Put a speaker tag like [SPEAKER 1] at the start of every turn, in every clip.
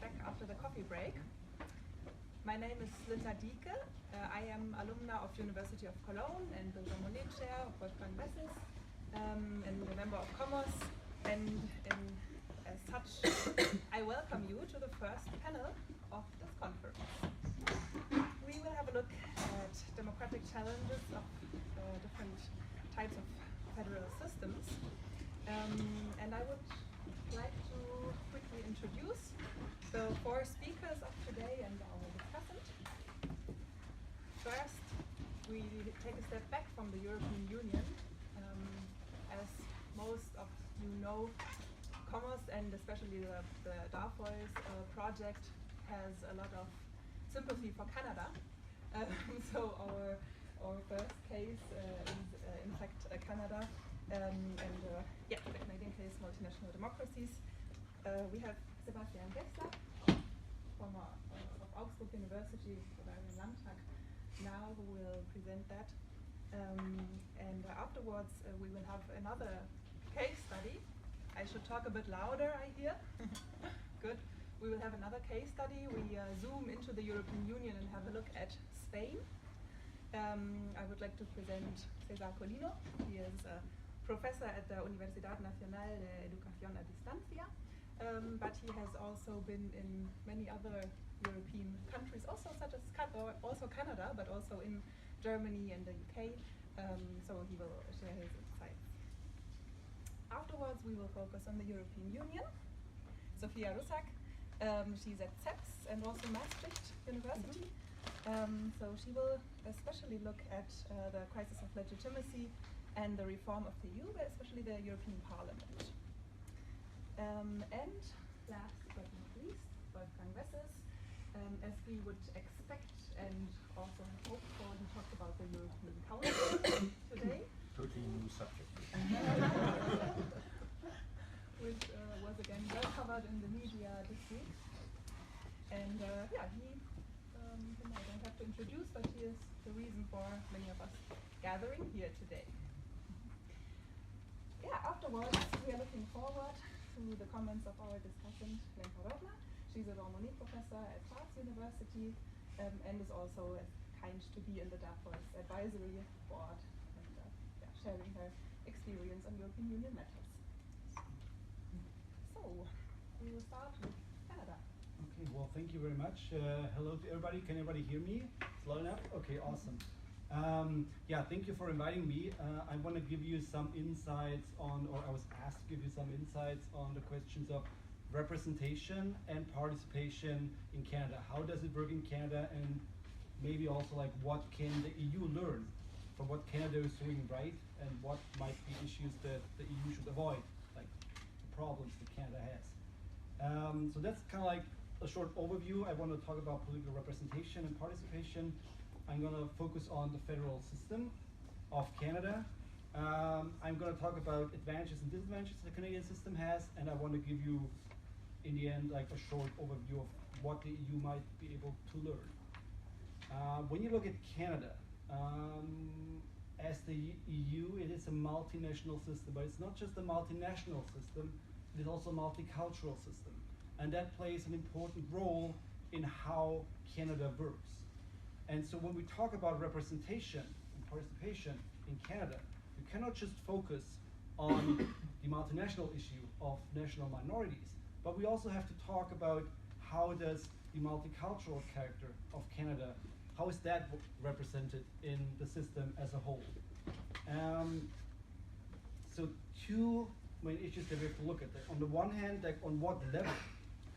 [SPEAKER 1] back after the coffee break. My name is Dieke. I am alumna of University of Cologne and the Nacional chair of Wolfgang Wessels, and a member of Commerce. And as such, I welcome you to the first panel of this conference. We will have a look at democratic challenges of different types of federal systems. And I would like to quickly introduce the four speakers of today and our discussant. First, we take a step back from the European Union. As most of you know, Commerce and especially the DAFEUS project has a lot of sympathy for Canada. So our first case is in fact Canada, the Canadian case, Multinational Democracies. We have Sebastian Geßler from of Augsburg University, Bavarian Landtag, now who will present that. And afterwards we will have another case study. I should talk a bit louder, I hear. Good. We will have another case study. We zoom into the European Union and have a look at Spain. I would like to present César Colino. He is a professor at the Universidad, Nacional, Educación, Distancia. But he has also been in many other European countries, also such as also Canada, but also in Germany and the UK. So he will share his insights. Afterwards, we will focus on the European Union. Sophia Russack, she's at CEPS and also Maastricht University. So she will especially look at the crisis of legitimacy and the reform of the EU, but especially the European Parliament. And last but not least, Wolfgang Wessels, as we would expect and also hope for, he talked about the European Council today.
[SPEAKER 2] Totally new subject.
[SPEAKER 1] Which was again well covered in the media this week. And he, I don't have to introduce, but he is the reason for many of us gathering here today. Yeah, afterwards, we are looking forward to the comments of our discussant, Lenka Rovná. She's a Romani professor at Augsburg University and is also kind to be in the DAFEUS advisory board and sharing her experience on European Union matters. So, we will start with Canada.
[SPEAKER 3] Okay, well, thank you very much. Hello to everybody. Can everybody hear me? It's loud enough? Okay, awesome. Thank you for inviting me. I want to give you some insights on, or I was asked to give you some insights on the questions of representation and participation in Canada. How does it work in Canada, and maybe also like what can the EU learn from what Canada is doing right, and what might be issues that the EU should avoid, like the problems that Canada has. So that's kind of like a short overview. I want to talk about political representation and participation. I'm going to focus on the federal system of Canada. I'm going to talk about advantages and disadvantages the Canadian system has, and I want to give you, in the end, like a short overview of what the EU might be able to learn. When you look at Canada, as the EU, it is a multinational system, but it's not just a multinational system, it is also a multicultural system. And that plays an important role in how Canada works. And so when we talk about representation and participation in Canada, we cannot just focus on the multinational issue of national minorities, but we also have to talk about how does the multicultural character of Canada, how is that represented in the system as a whole? So two main issues that we have to look at. On the one hand, like on what level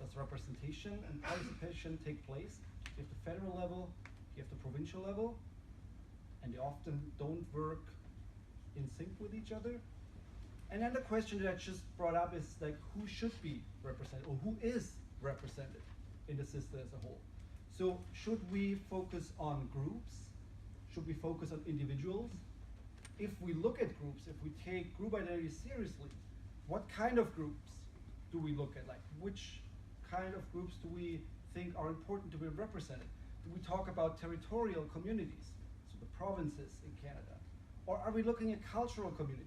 [SPEAKER 3] does representation and participation take place? You have the federal level, you have the provincial level, and they often don't work in sync with each other. And then the question that I just brought up is like, who should be represented, or who is represented in the system as a whole? So should we focus on groups? Should we focus on individuals? If we look at groups, if we take group identity seriously, what kind of groups do we look at? Like, which kind of groups do we think are important to be represented? Do we talk about territorial communities, so the provinces in Canada? Or are we looking at cultural communities?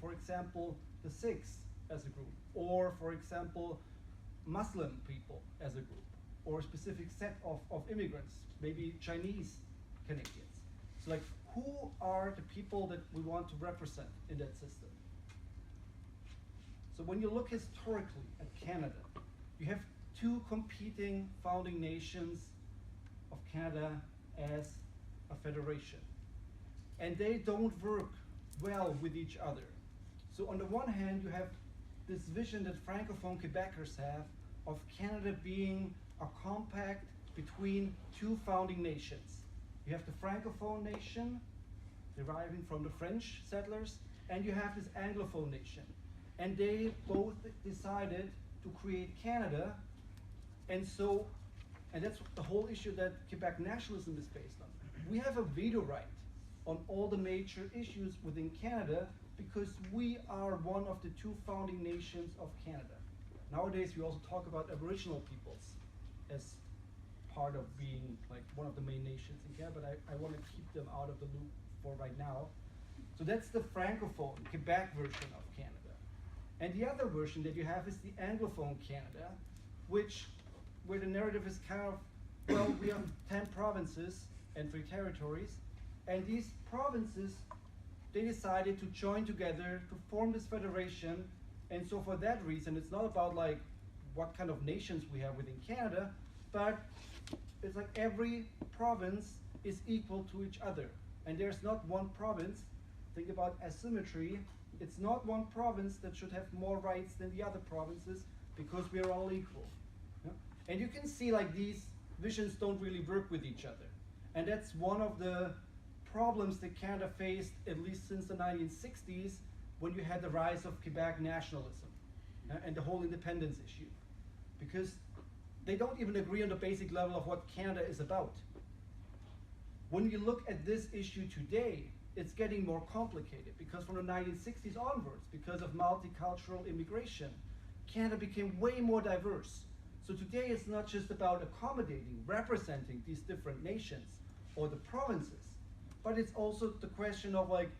[SPEAKER 3] For example, the Sikhs as a group, or for example, Muslim people as a group, or a specific set of immigrants, maybe Chinese Canadians. So like, who are the people that we want to represent in that system? So when you look historically at Canada, you have two competing founding nations of Canada as a federation. And they don't work well with each other. So on the one hand, you have this vision that Francophone Quebecers have of Canada being a compact between two founding nations. You have the Francophone nation, deriving from the French settlers, and you have this Anglophone nation. And they both decided to create Canada, and that's the whole issue that Quebec nationalism is based on. We have a veto right on all the major issues within Canada because we are one of the two founding nations of Canada. Nowadays, we also talk about Aboriginal peoples as part of being like one of the main nations in Canada, but I want to keep them out of the loop for right now. So that's the Francophone, Quebec version of Canada. And the other version that you have is the Anglophone Canada, where the narrative is kind of, well, we have 10 provinces and 3 territories, and these provinces, they decided to join together to form this federation, and so for that reason, it's not about like what kind of nations we have within Canada, but it's like every province is equal to each other, and there's not one province. Think about asymmetry. It's not one province that should have more rights than the other provinces because we are all equal. Yeah? And you can see like these visions don't really work with each other. And that's one of the problems that Canada faced, at least since the 1960s, when you had the rise of Quebec nationalism and the whole independence issue. Because they don't even agree on the basic level of what Canada is about. When you look at this issue today, it's getting more complicated because from the 1960s onwards, because of multicultural immigration, Canada became way more diverse. So today it's not just about accommodating, representing these different nations or the provinces, but it's also the question of like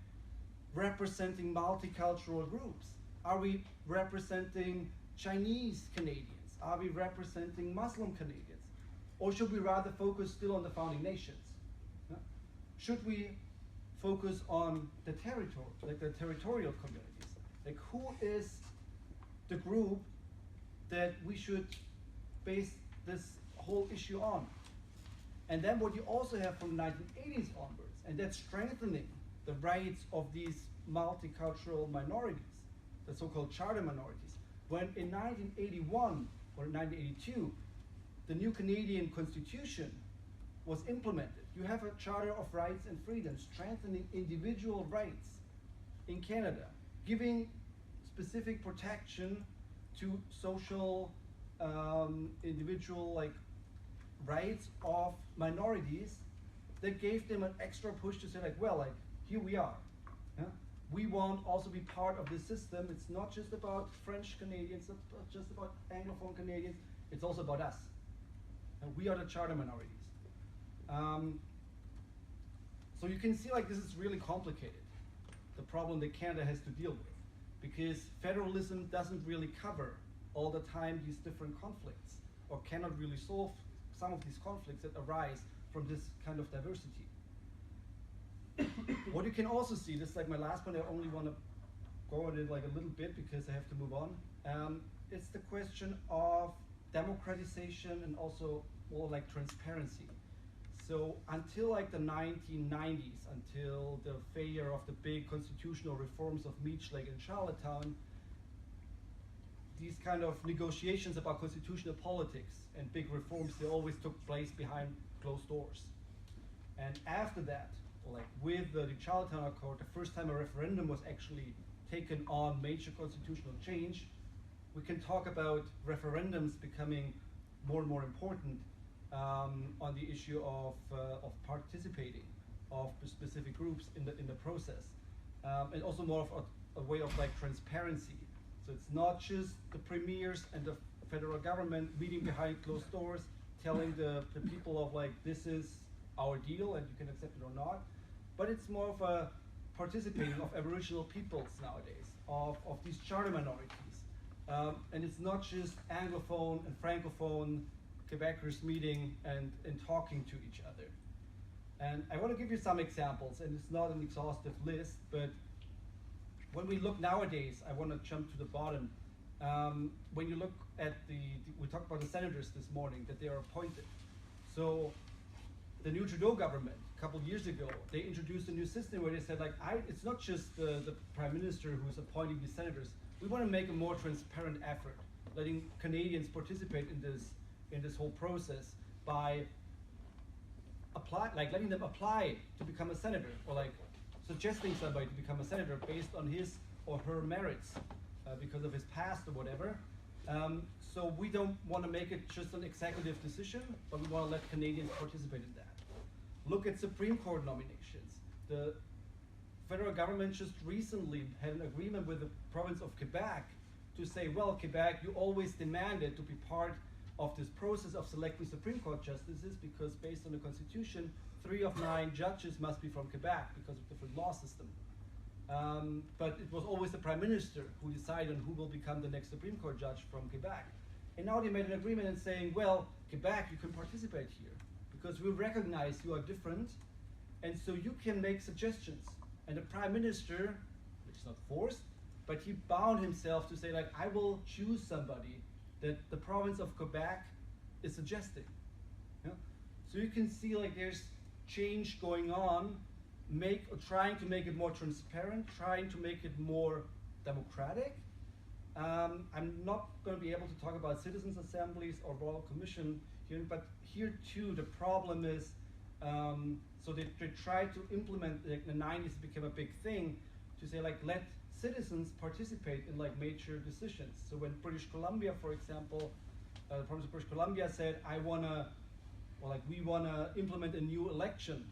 [SPEAKER 3] representing multicultural groups. Are we representing Chinese Canadians? Are we representing Muslim Canadians? Or should we rather focus still on the founding nations? Should we focus on the territory, like the territorial communities? Like, who is the group that we should base this whole issue on? And then what you also have from the 1980s onwards, and that's strengthening the rights of these multicultural minorities, the so-called charter minorities. When in 1981 or 1982, the new Canadian Constitution was implemented, you have a Charter of Rights and Freedoms strengthening individual rights in Canada, giving specific protection to social, individual like rights of minorities that gave them an extra push to say like, well, like, here we are. Yeah? We want also be part of this system. It's not just about French Canadians, it's not just about Anglophone Canadians, it's also about us. And we are the charter minorities. So you can see like this is really complicated, the problem that Canada has to deal with, because federalism doesn't really cover all the time these different conflicts, or cannot really solve some of these conflicts that arise from this kind of diversity. What you can also see, this is like my last point, I only want to go on it like a little bit because I have to move on. It's the question of democratization and also more like transparency. So until like the 1990s, until the failure of the big constitutional reforms of Meechlake and Charlottetown, these kind of negotiations about constitutional politics and big reforms, they always took place behind closed doors. And after that, like with the Charlottetown Accord, the first time a referendum was actually taken on major constitutional change, we can talk about referendums becoming more and more important on the issue of participating of specific groups in the process, and also more of a way of like transparency. So it's not just the premiers and the federal government meeting behind closed doors, telling the people of like, this is our deal and you can accept it or not, but it's more of a participating of Aboriginal peoples nowadays, of these charter minorities, And it's not just Anglophone and Francophone Quebecers meeting and talking to each other. And I want to give you some examples, and it's not an exhaustive list, but when we look nowadays, I want to jump to the bottom. When you look at we talked about the senators this morning, that they are appointed. So the new Trudeau government, a couple of years ago, they introduced a new system where they said, like, it's not just the prime minister who's appointing these senators. We want to make a more transparent effort, letting Canadians participate in this whole process by letting them apply to become a senator, or like suggesting somebody to become a senator based on his or her merits because of his past or whatever. So we don't want to make it just an executive decision, but we want to let Canadians participate in that. Look at Supreme Court nominations. The federal government just recently had an agreement with the province of Quebec to say, well, Quebec, you always demanded to be part of this process of selecting Supreme Court justices because based on the Constitution, 3 of 9 judges must be from Quebec because of different law system. But it was always the Prime Minister who decided on who will become the next Supreme Court judge from Quebec. And now they made an agreement and saying, well, Quebec, you can participate here because we recognize you are different, and so you can make suggestions. And the Prime Minister, which is not forced, but he bound himself to say, like, I will choose somebody that the province of Quebec is suggesting. Yeah? So you can see, like, there's change going on, trying to make it more transparent, trying to make it more democratic. I'm not going to be able to talk about citizens' assemblies or royal commission here, but here too the problem is, so they tried to implement, like, in the 90s it became a big thing, to say, like, let citizens participate in, like, major decisions. So when British Columbia, for example, the province of British Columbia said, we wanna implement a new election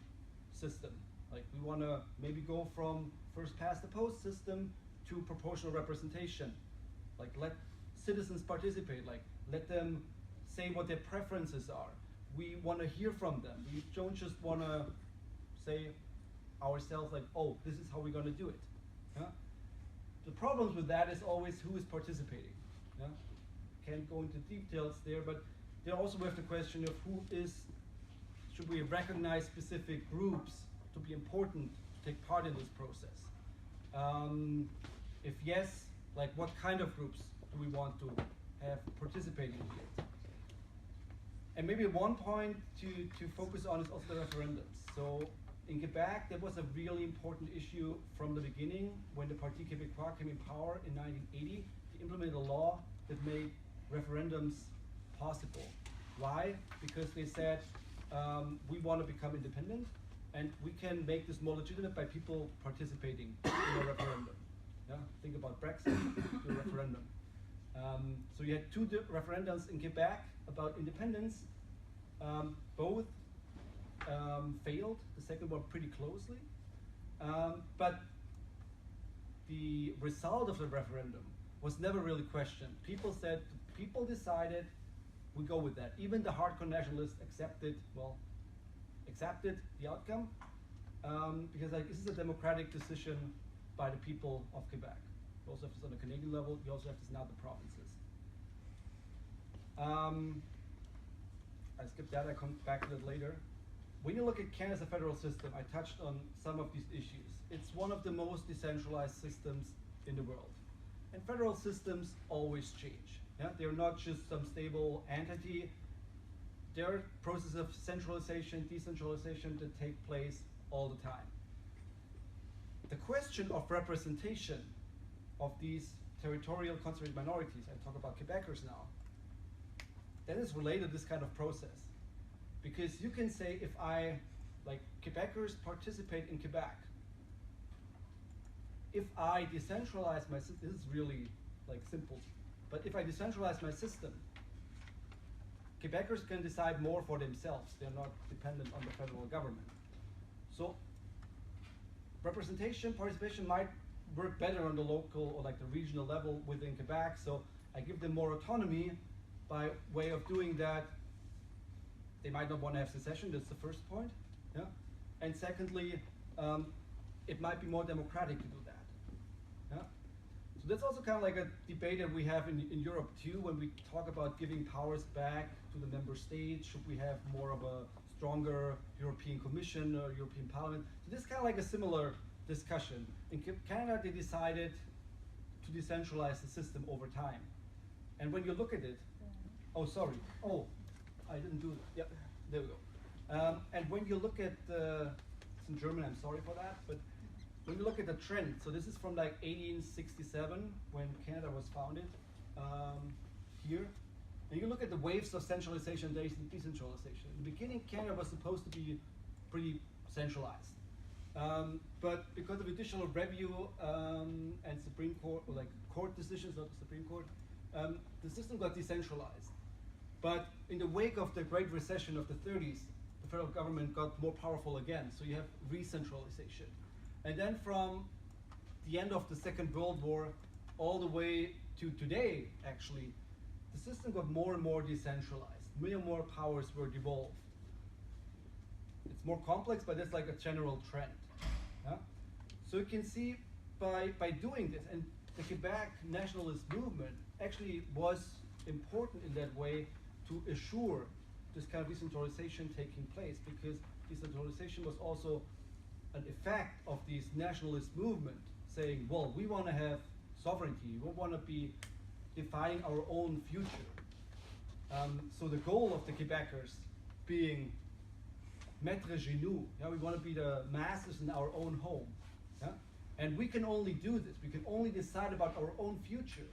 [SPEAKER 3] system. Like, we wanna maybe go from first past the post system to proportional representation. Like, let citizens participate, like, let them say what their preferences are. We wanna hear from them. We don't just wanna say ourselves, like, oh, this is how we're gonna do it. Yeah? The problems with that is always who is participating. Yeah? Can't go into details there, but there also we have the question of should we recognize specific groups to be important to take part in this process? If yes, like, what kind of groups do we want to have participating here? And maybe one point to focus on is also the referendums. So in Quebec, there was a really important issue from the beginning when the Parti Québécois came in power in 1980 to implement a law that made referendums possible. Why? Because they said, we want to become independent, and we can make this more legitimate by people participating in a referendum. Yeah? Think about Brexit, do a referendum. So you had 2 referendums in Quebec about independence. Both failed, the second one pretty closely. But the result of the referendum was never really questioned. People said, people decided, we go with that. Even the hardcore nationalists accepted the outcome, because, like, this is a democratic decision by the people of Quebec. We also have this on the Canadian level, we also have this now at the provinces. I skipped that, I come back to that later. When you look at Canada's federal system, I touched on some of these issues. It's one of the most decentralized systems in the world. And federal systems always change. Yeah? They're not just some stable entity. There are processes of centralization, decentralization that take place all the time. The question of representation of these territorial concentrated minorities, I talk about Quebecers now, that is related to this kind of process. Because you can say, if Quebecers participate in Quebec, if I decentralize my system, this is really, like, simple, but if I decentralize my system, Quebecers can decide more for themselves. They're not dependent on the federal government. So representation, participation might work better on the local or, like, the regional level within Quebec. So I give them more autonomy. By way of doing that, they might not want to have secession. That's the first point. Yeah? And secondly, it might be more democratic to do that. Yeah? So So that's also kind of like a debate that we have in Europe too, when we talk about giving powers back to the member states. Should we have more of a stronger European Commission or European Parliament? So this is kind of like a similar discussion. In Canada, they decided to decentralize the system over time. And when you look at it, oh, sorry. Oh, I didn't do that. Yep, there we go. And when you look at, it's in German, I'm sorry for that, but when you look at the trend, so this is from like 1867, when Canada was founded, here, and you look at the waves of centralization and decentralization. In the beginning, Canada was supposed to be pretty centralized. But because of additional review and Supreme Court, or like court decisions, not the Supreme Court, the system got decentralized. But in the wake of the Great Recession of the 30s, the federal government got more powerful again, so you have re-centralization. And then from the end of the Second World War all the way to today, actually, the system got more and more decentralized. More and more powers were devolved. It's more complex, but it's like a general trend. Yeah? So you can see by doing this, and the Quebec nationalist movement actually was important in that way to assure this kind of decentralization taking place, because decentralization was also an effect of this nationalist movement saying, well, we want to have sovereignty, we want to be defining our own future. So the goal of the Quebecers being maître chez nous, yeah, we want to be the masters in our own home. Yeah? And we can only do this, we can only decide about our own future.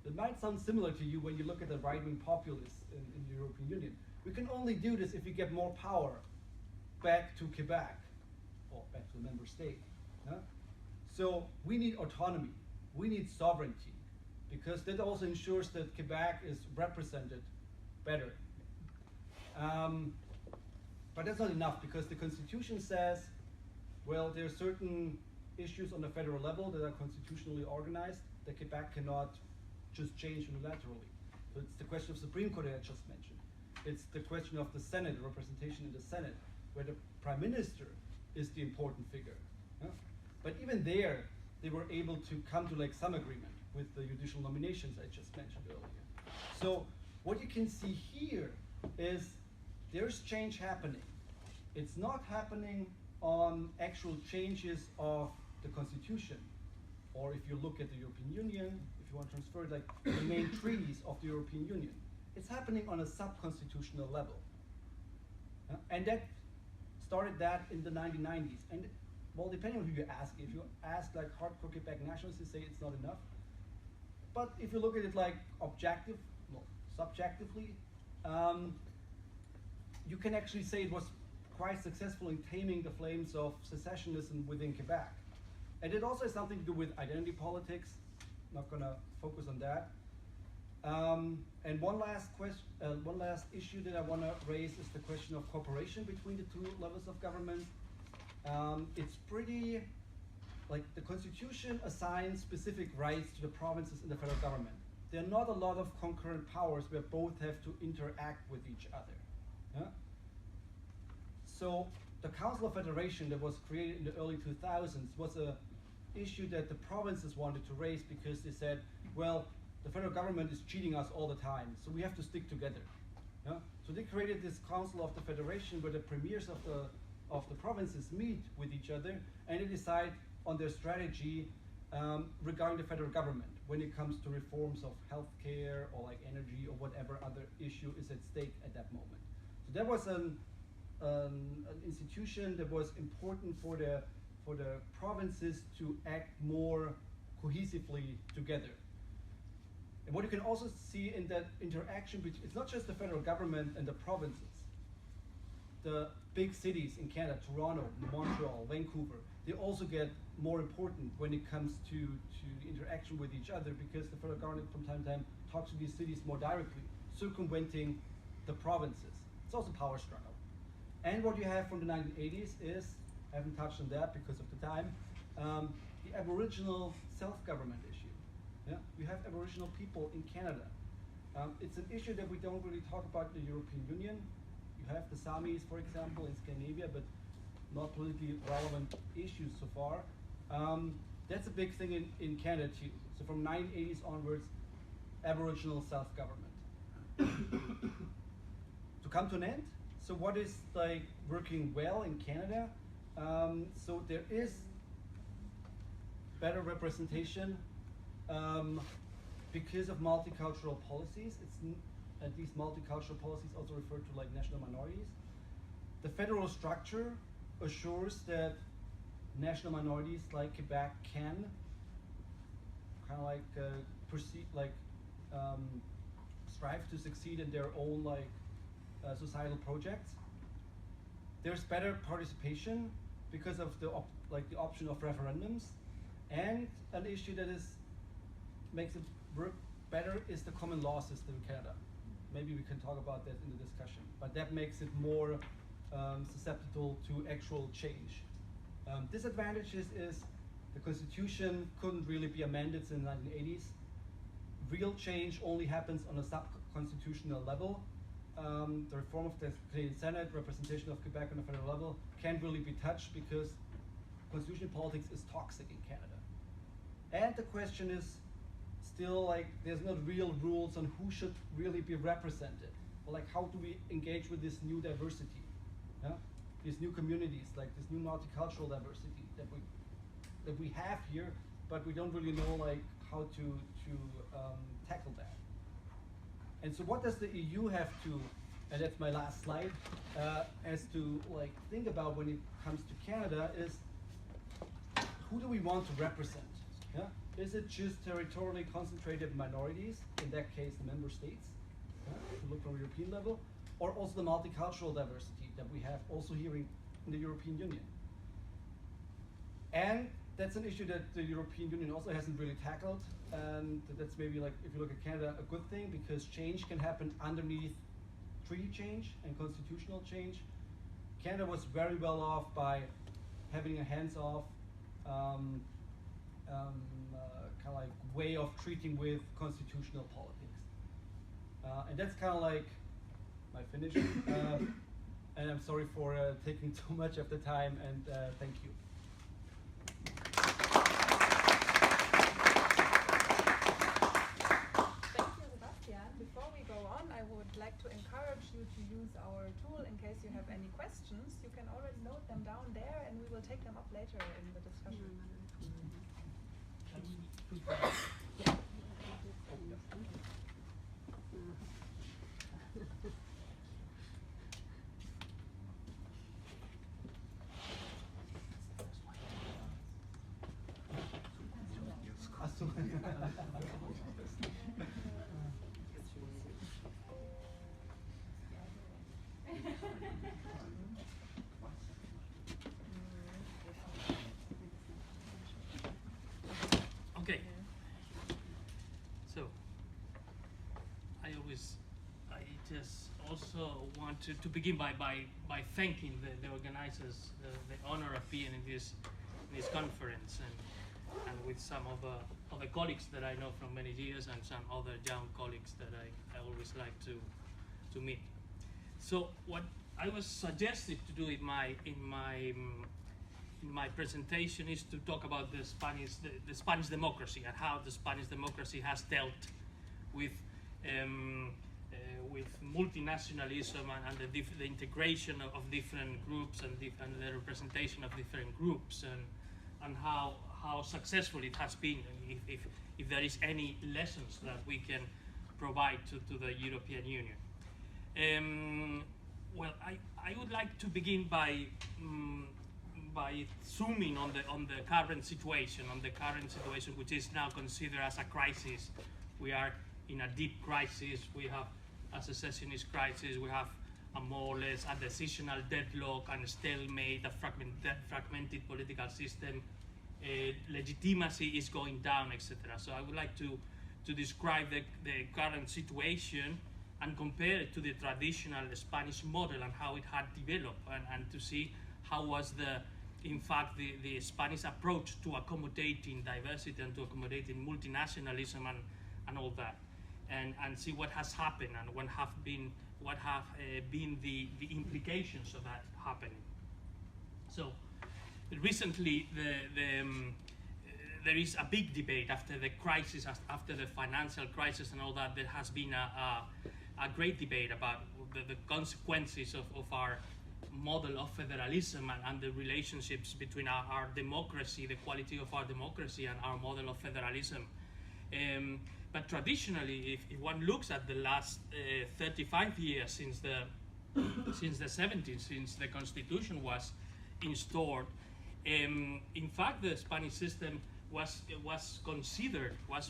[SPEAKER 3] It might sound similar to you when you look at the right-wing populists in the European Union. We can only do this if we get more power back to Quebec, or back to the member state. Yeah? So we need autonomy, we need sovereignty, because that also ensures that Quebec is represented better. But that's not enough, because the Constitution says, well, there are certain issues on the federal level that are constitutionally organized that Quebec cannot just change unilaterally. So it's the question of Supreme Court that I just mentioned. It's the question of the Senate, representation in the Senate, where the Prime Minister is the important figure. Yeah? But even there, they were able to come to like some agreement with the judicial nominations I just mentioned earlier. So what you can see here is there's change happening. It's not happening on actual changes of the Constitution, or if you look at the European Union, if you want to transfer it, like the main treaties of the European Union. It's happening on a sub-constitutional level. And that started that in the 1990s. And well, depending on who you ask, if you ask like hardcore Quebec nationalists, they say it's not enough. But if you look at it like subjectively, you can actually say it was quite successful in taming the flames of secessionism within Quebec. And it also has something to do with identity politics. I'm not going to focus on that. And one last issue that I want to raise is the question of cooperation between the two levels of government. It's pretty, like the Constitution assigns specific rights to the provinces in the federal government. There are not a lot of concurrent powers where both have to interact with each other. Yeah? So the Council of Federation that was created in the early 2000s was an issue that the provinces wanted to raise, because they said, well, the federal government is cheating us all the time, so we have to stick together. Yeah? So they created this Council of the Federation where the premiers of the provinces meet with each other, and they decide on their strategy regarding the federal government when it comes to reforms of healthcare or like energy or whatever other issue is at stake at that moment. So that was an institution that was important for the provinces to act more cohesively together. And what you can also see in that interaction between, it's not just the federal government and the provinces. The big cities in Canada, Toronto, Montreal, Vancouver, they also get more important when it comes to the interaction with each other, because the federal government from time to time talks to these cities more directly, circumventing the provinces. It's also a power struggle. And what you have from the 1980s is, I haven't touched on that because of the time, the Aboriginal self-government issue. Yeah? You have Aboriginal people in Canada. It's an issue that we don't really talk about in the European Union. You have the Samis, for example, in Scandinavia, but not politically relevant issues so far. That's a big thing in Canada too. So from 1980s onwards, Aboriginal self-government. To come to an end, so what is like working well in Canada? So there is better representation because of multicultural policies. These multicultural policies also refer to like national minorities. The federal structure assures that national minorities like Quebec can kind of like strive to succeed in their own like societal projects. There's better participation because of the option of referendums, and an issue that makes it work better is the common law system in Canada. Maybe we can talk about that in the discussion, but that makes it more susceptible to actual change. Disadvantages is the Constitution couldn't really be amended since the 1980s. Real change only happens on a sub-constitutional level. The reform of the Canadian Senate, representation of Quebec on a federal level, can't really be touched because constitutional politics is toxic in Canada. And the question is still like, there's not real rules on who should really be represented. Or like, how do we engage with this new diversity? Yeah? These new communities, like this new multicultural diversity that we have here, but we don't really know like how to tackle that. And so what does the EU have to, and that's my last slide, as to like think about when it comes to Canada is, who do we want to represent? Yeah? Is it just territorially concentrated minorities, in that case the member states, to look from a European level, or also the multicultural diversity that we have also here in the European Union? And that's an issue that the European Union also hasn't really tackled, and that's maybe like, if you look at Canada, a good thing, because change can happen underneath treaty change and constitutional change. Canada was very well off by having a hands-off kind of like way of treating with constitutional politics. And that's kind of like my finish. And I'm sorry for taking too much of the time, and thank you.
[SPEAKER 1] Thank you, Sebastian. Before we go on, I would like to encourage you to use our tool in case you have any questions. You can already note them down there, and we will take them up later in the discussion.
[SPEAKER 2] Okay. So, I just also want to begin by thanking the organizers, the honor of being in this conference, and with some of the colleagues that I know from many years, and some other young colleagues that I always like to meet. So what I was suggested to do in my presentation is to talk about the Spanish democracy, and how the Spanish democracy has dealt with multinationalism and the integration of different groups and the representation of different groups, and how successful it has been, if there is any lessons that we can provide to the European Union. Well, I would like to begin by zooming on the current situation, which is now considered as a crisis. We are in a deep crisis. We have a secessionist crisis. We have a more or less a decisional deadlock and stalemate, a fragmented political system. Legitimacy is going down, etc. So I would like to describe the current situation and compare it to the traditional Spanish model and how it had developed, and to see how was in fact the Spanish approach to accommodating diversity and to accommodating multinationalism and all that, and see what has happened and what have been the implications of that happening. So recently the there is a big debate after the crisis, after the financial crisis and all that. There has been a great debate about the consequences of our model of federalism and the relationships between our democracy, the quality of our democracy, and our model of federalism. But traditionally, if one looks at the last 35 years since the 70s, since the constitution was installed, in fact, the Spanish system was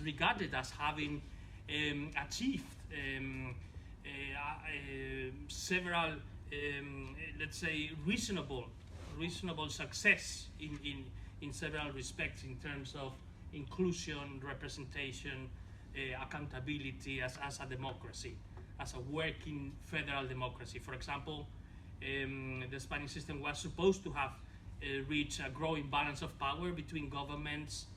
[SPEAKER 2] regarded as having achieved several, let's say, reasonable success in several respects in terms of inclusion, representation, accountability as a democracy, as a working federal democracy. For example, the Spanish system was supposed to have reached a growing balance of power between governments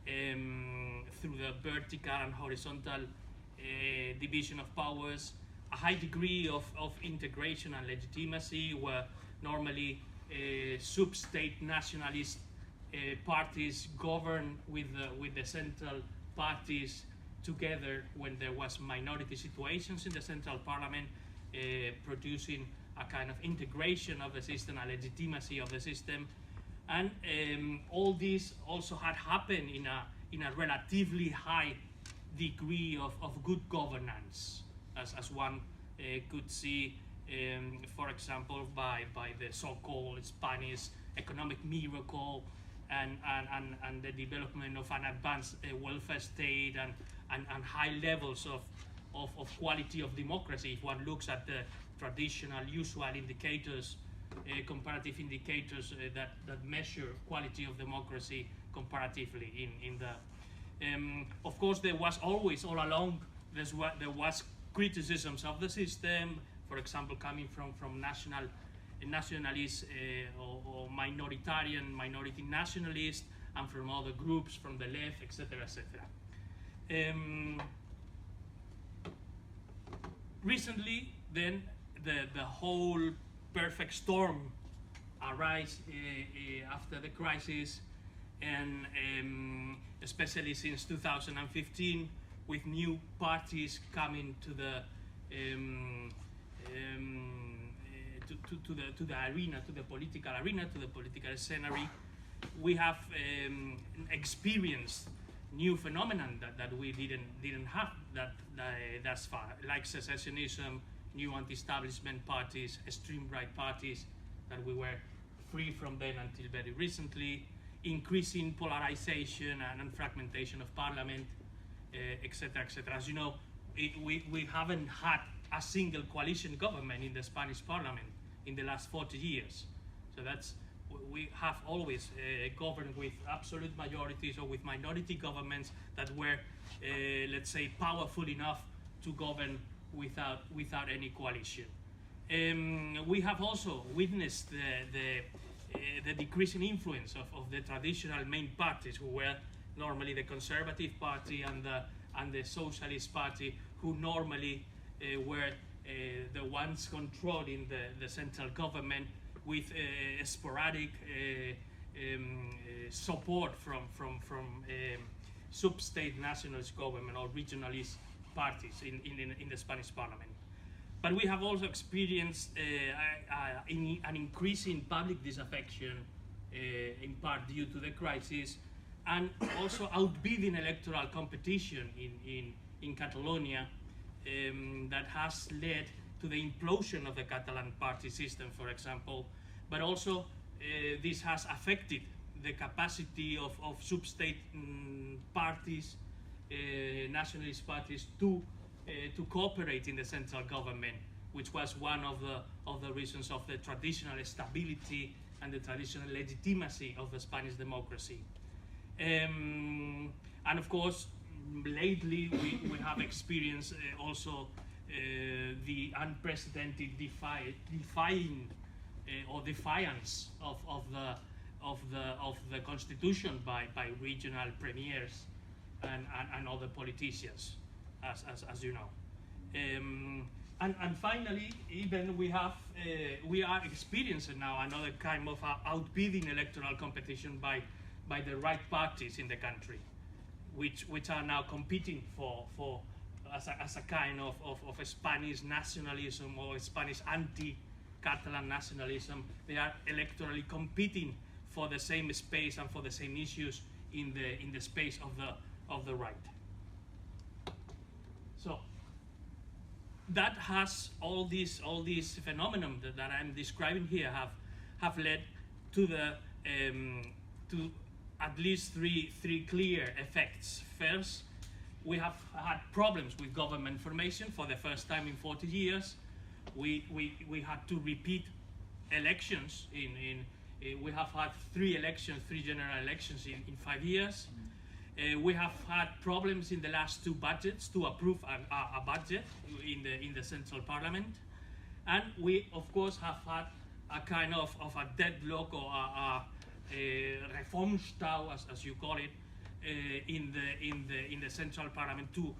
[SPEAKER 2] through the vertical and horizontal division of powers, a high degree of integration and legitimacy, where normally sub-state nationalist parties govern with the central parties together when there was minority situations in the central parliament, producing a kind of integration of the system, a legitimacy of the system. And all this also had happened in a relatively high degree of good governance, as one could see, for example, by the so-called Spanish economic miracle and the development of an advanced welfare state and high levels of quality of democracy. If one looks at the traditional, usual indicators, comparative indicators that measure quality of democracy comparatively in the of course, there was always, all along, there was criticisms of the system, for example, coming from nationalists or minority nationalists, and from other groups, from the left, etc., etc. Recently, then, the whole perfect storm arise after the crisis, and especially since 2015, with new parties coming to the arena, to the political arena, to the political scenery. We have experienced new phenomenon that we didn't have thus far, like secessionism, new anti-establishment parties, extreme right parties that we were free from then until very recently, increasing polarization and fragmentation of parliament, etc., etc. As you know, we haven't had a single coalition government in the Spanish parliament in the last 40 years. So we have always governed with absolute majorities or with minority governments that were, let's say, powerful enough to govern without any coalition. We have also witnessed the decreasing influence of the traditional main parties, who were normally the Conservative Party and the Socialist Party, who normally were the ones controlling the central government, with sporadic support from sub-state nationalist government or regionalist parties in the Spanish parliament. But we have also experienced an increasing public disaffection, in part due to the crisis, and also outbidding electoral competition in Catalonia, that has led to the implosion of the Catalan party system, for example. But also this has affected the capacity of sub-state parties, nationalist parties, to cooperate in the central government, which was one of the reasons of the traditional stability and the traditional legitimacy of the Spanish democracy. And of course, lately we have experienced also the unprecedented defiance of the constitution by regional premiers and other politicians, as you know. And finally, even we are experiencing now another kind of outbidding electoral competition by by the right parties in the country, which are now competing for as a kind of Spanish nationalism or Spanish anti-Catalan nationalism. They are electorally competing for the same space and for the same issues in the space of the right. So that has all these phenomenon that I'm describing here have led to to at least three clear effects. First, we have had problems with government formation for the first time in 40 years. We had to repeat elections we have had three general elections in 5 years. We have had problems in the last two budgets to approve a budget in the central parliament, and we of course have had a kind of a deadlock or a Reformstau, as you call it, in the central parliament to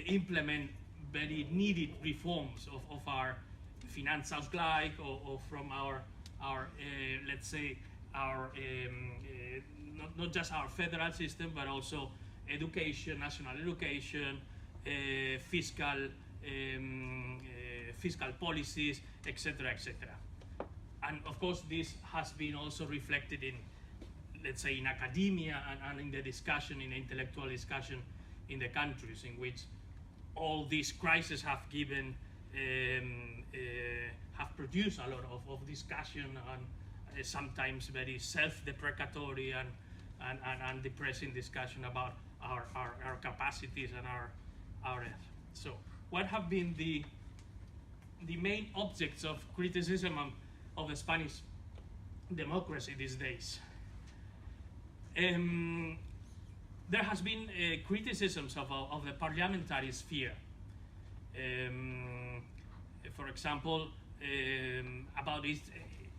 [SPEAKER 2] implement very needed reforms of our Finanzausgleich or from our let's say our not just our federal system, but also education, national education, fiscal policies, etc., etc. And of course, this has been also reflected in, let's say, in academia and in the discussion, in the intellectual discussion in the countries in which all these crises have given, have produced a lot of discussion and sometimes very self-deprecatory and depressing discussion about our capacities and our so what have been the main objects of criticism of the Spanish democracy these days? There has been criticisms of the parliamentary sphere. For example, about its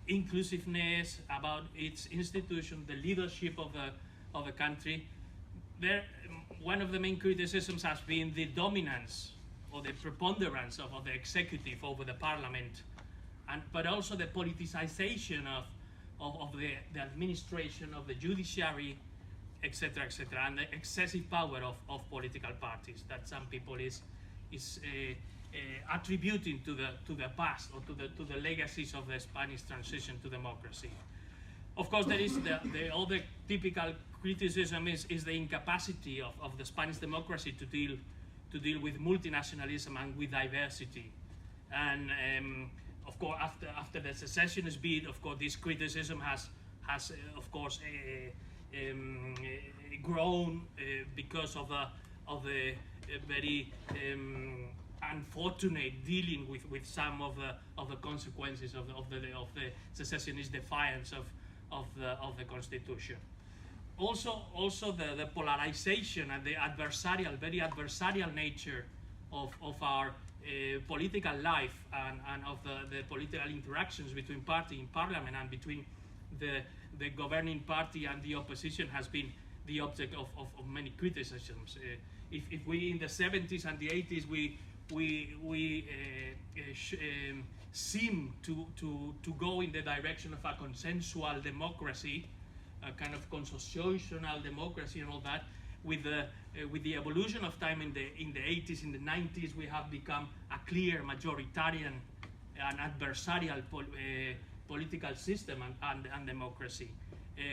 [SPEAKER 2] inclusiveness, about its institution, the leadership of the country. There, one of the main criticisms has been the dominance or the preponderance of the executive over the parliament, but also the politicization of the administration, of the judiciary, etc., etc., and the excessive power of political parties that some people is attributing to the past or to the legacies of the Spanish transition to democracy. Of course, there is the other typical criticism is the incapacity of the Spanish democracy to deal with multinationalism and with diversity. And of course, after the secessionist bid, of course, this criticism has of course grown because of the very unfortunate dealing with some of the consequences of the secessionist defiance of the constitution. Also the polarization and the very adversarial nature of our political life and of the political interactions between party in parliament and between the governing party and the opposition has been the object of many criticisms. If we in the 70s and the 80s we seem to go in the direction of a consensual democracy, a kind of constitutional democracy and all that, with the evolution of time in the 80s, in the 90s, we have become a clear majoritarian and adversarial political system and democracy,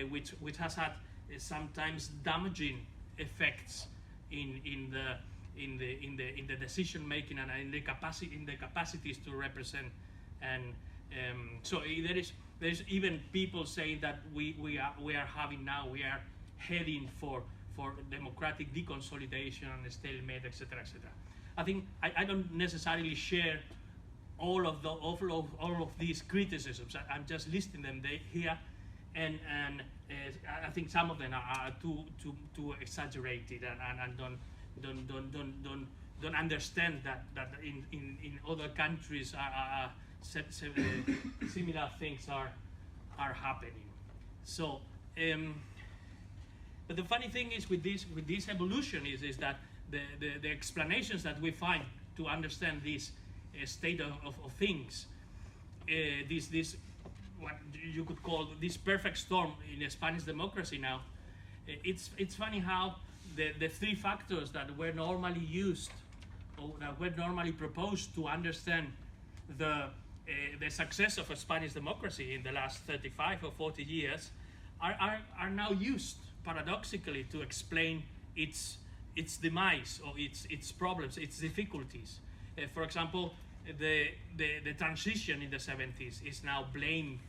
[SPEAKER 2] which has had sometimes damaging effects in the decision making and in the capacities to represent. And so there's even people saying that we are heading for democratic deconsolidation and stalemate, etc., etc. I think I don't necessarily share all of these criticisms. I'm just listing them here, and I think some of them are too exaggerated and don't understand that in other countries similar things are happening. So. But the funny thing is with this evolution is that the explanations that we find to understand this state of things, this what you could call this perfect storm in Spanish democracy now. It's funny how the three factors that were normally used or that were normally proposed to understand the success of a Spanish democracy in the last 35 or 40 years are now used paradoxically to explain its demise or its problems, its difficulties. For example, the transition in the 70s is now blamed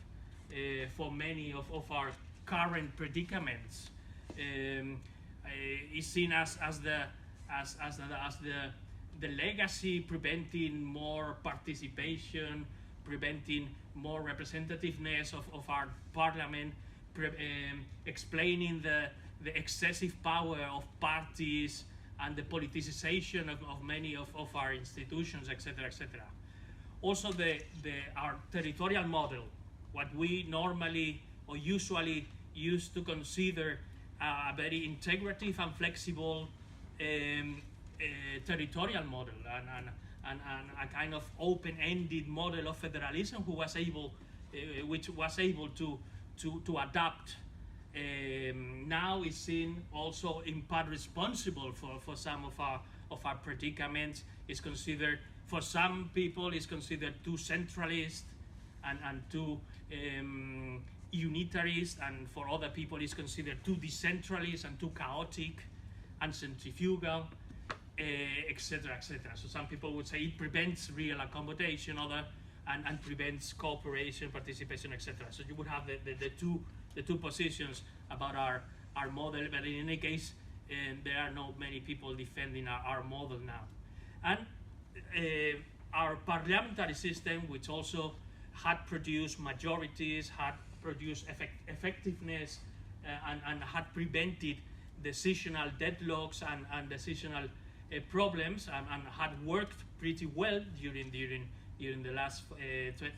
[SPEAKER 2] for many of our current predicaments. Is seen as the legacy, preventing more participation, preventing more representativeness of our parliament, explaining the excessive power of parties and the politicization of many of our institutions, etc., etc. Also, our territorial model, what we normally or usually used to consider a very integrative and flexible territorial model and a kind of open-ended model of federalism, which was able to adapt. Now is seen also in part responsible for some of our predicaments. Is considered, for some people, is considered too centralist and too unitarist, and for other people is considered too decentralist and too chaotic and centrifugal, etc., etc. So some people would say it prevents real accommodation, and prevents cooperation, participation, etc. So you would have the two positions about our model, but in any case, there are not many people defending our model now. And our parliamentary system, which also had produced majorities, had produced effectiveness, and had prevented decisional deadlocks and decisional problems, and had worked pretty well during the last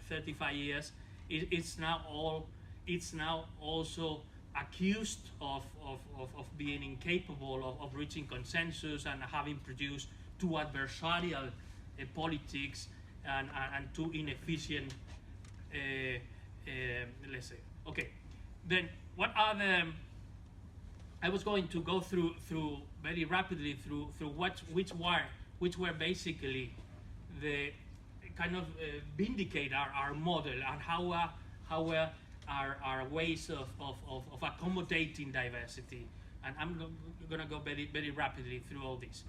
[SPEAKER 2] 35 years, it's now also accused of being incapable of reaching consensus and having produced too adversarial politics and too inefficient, let's say. Okay, then what are I was going to go through very rapidly through which were basically the kind of vindicate our model and how our ways of accommodating diversity. And I'm gonna go very, very rapidly through all this.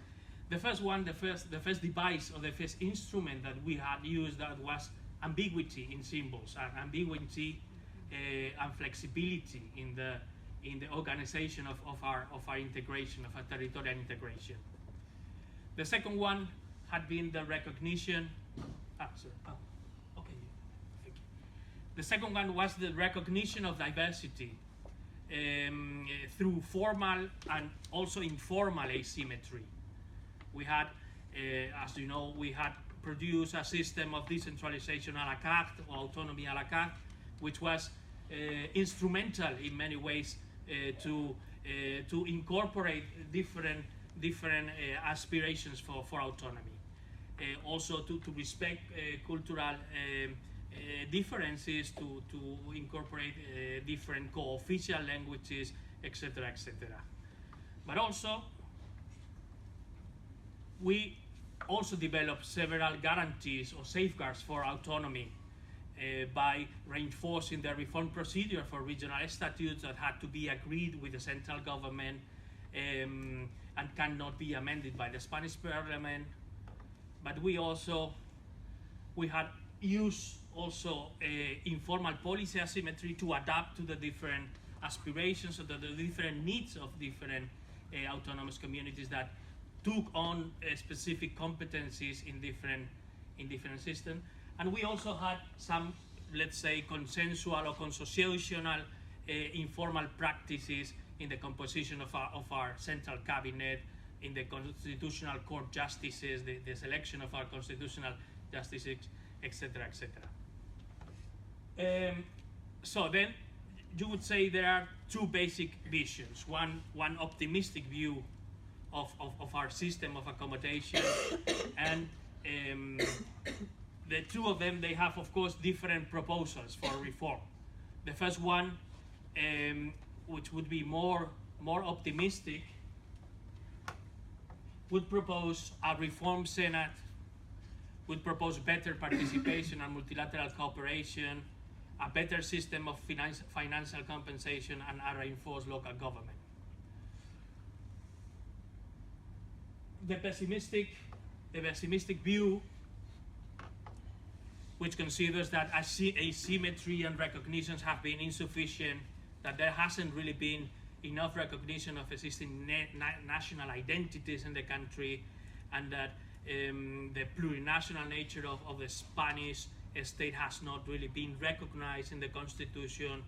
[SPEAKER 2] The first one, the first device or the first instrument that we had used, that was ambiguity in symbols, and ambiguity and flexibility in the organization of our integration, of our territorial integration. The second one had been the recognition. Okay, thank you. The second one was the recognition of diversity through formal and also informal asymmetry. We had, as you know, we had produced a system of decentralization a la carte, or autonomy a la carte, which was instrumental in many ways to incorporate different aspirations for autonomy. Also to respect cultural differences, to incorporate different co-official languages, etc., etc. But also, we also developed several guarantees or safeguards for autonomy by reinforcing the reform procedure for regional statutes that had to be agreed with the central government and cannot be amended by the Spanish parliament. But we had used also informal policy asymmetry to adapt to the different aspirations or the different needs of different autonomous communities that took on specific competencies in different systems. And we also had some, let's say, consensual or consociational informal practices in the composition of our central cabinet, in the constitutional court justices, the selection of our constitutional justices, etc., etc. So then you would say there are two basic visions. One optimistic view of our system of accommodation, and the two of them, they have, of course, different proposals for reform. The first one, which would be more optimistic, would propose a reformed Senate, would propose better participation and multilateral cooperation, a better system of financial compensation, and a reinforced local government. The pessimistic view, which considers that asymmetry and recognitions have been insufficient, that there hasn't really been enough recognition of existing national identities in the country, and that the plurinational nature of the Spanish state has not really been recognized in the constitution,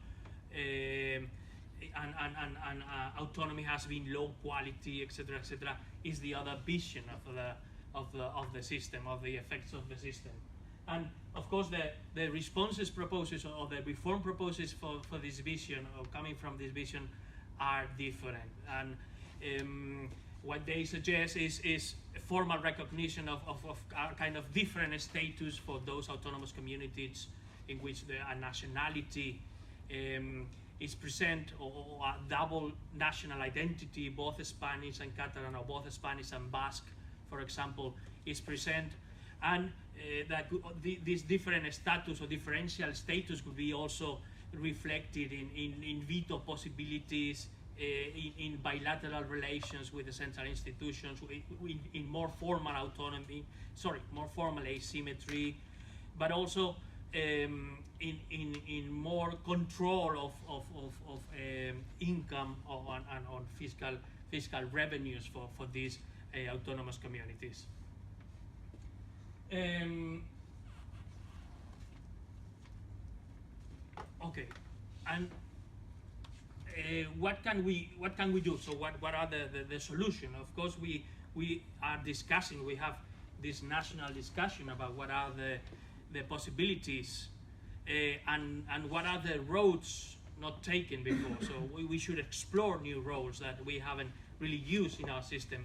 [SPEAKER 2] and autonomy has been low quality, etc., etc., is the other vision of the system, of the effects of the system. And of course, the responses proposals or the reform proposals for this vision, or coming from this vision, are different. And what they suggest is a formal recognition of a kind of different status for those autonomous communities in which a nationality is present, or a double national identity, both Spanish and Catalan, or both Spanish and Basque, for example, is present. And that this different status or differential status could be also reflected in veto possibilities, in bilateral relations with the central institutions, in more formal autonomy, more formal asymmetry, but also in more control of income and on fiscal revenues for these autonomous communities. Okay, and what can we do? So what are the solution? Of course, we are discussing. We have this national discussion about what are the possibilities, and what are the roads not taken before. So we should explore new roads that we haven't really used in our system.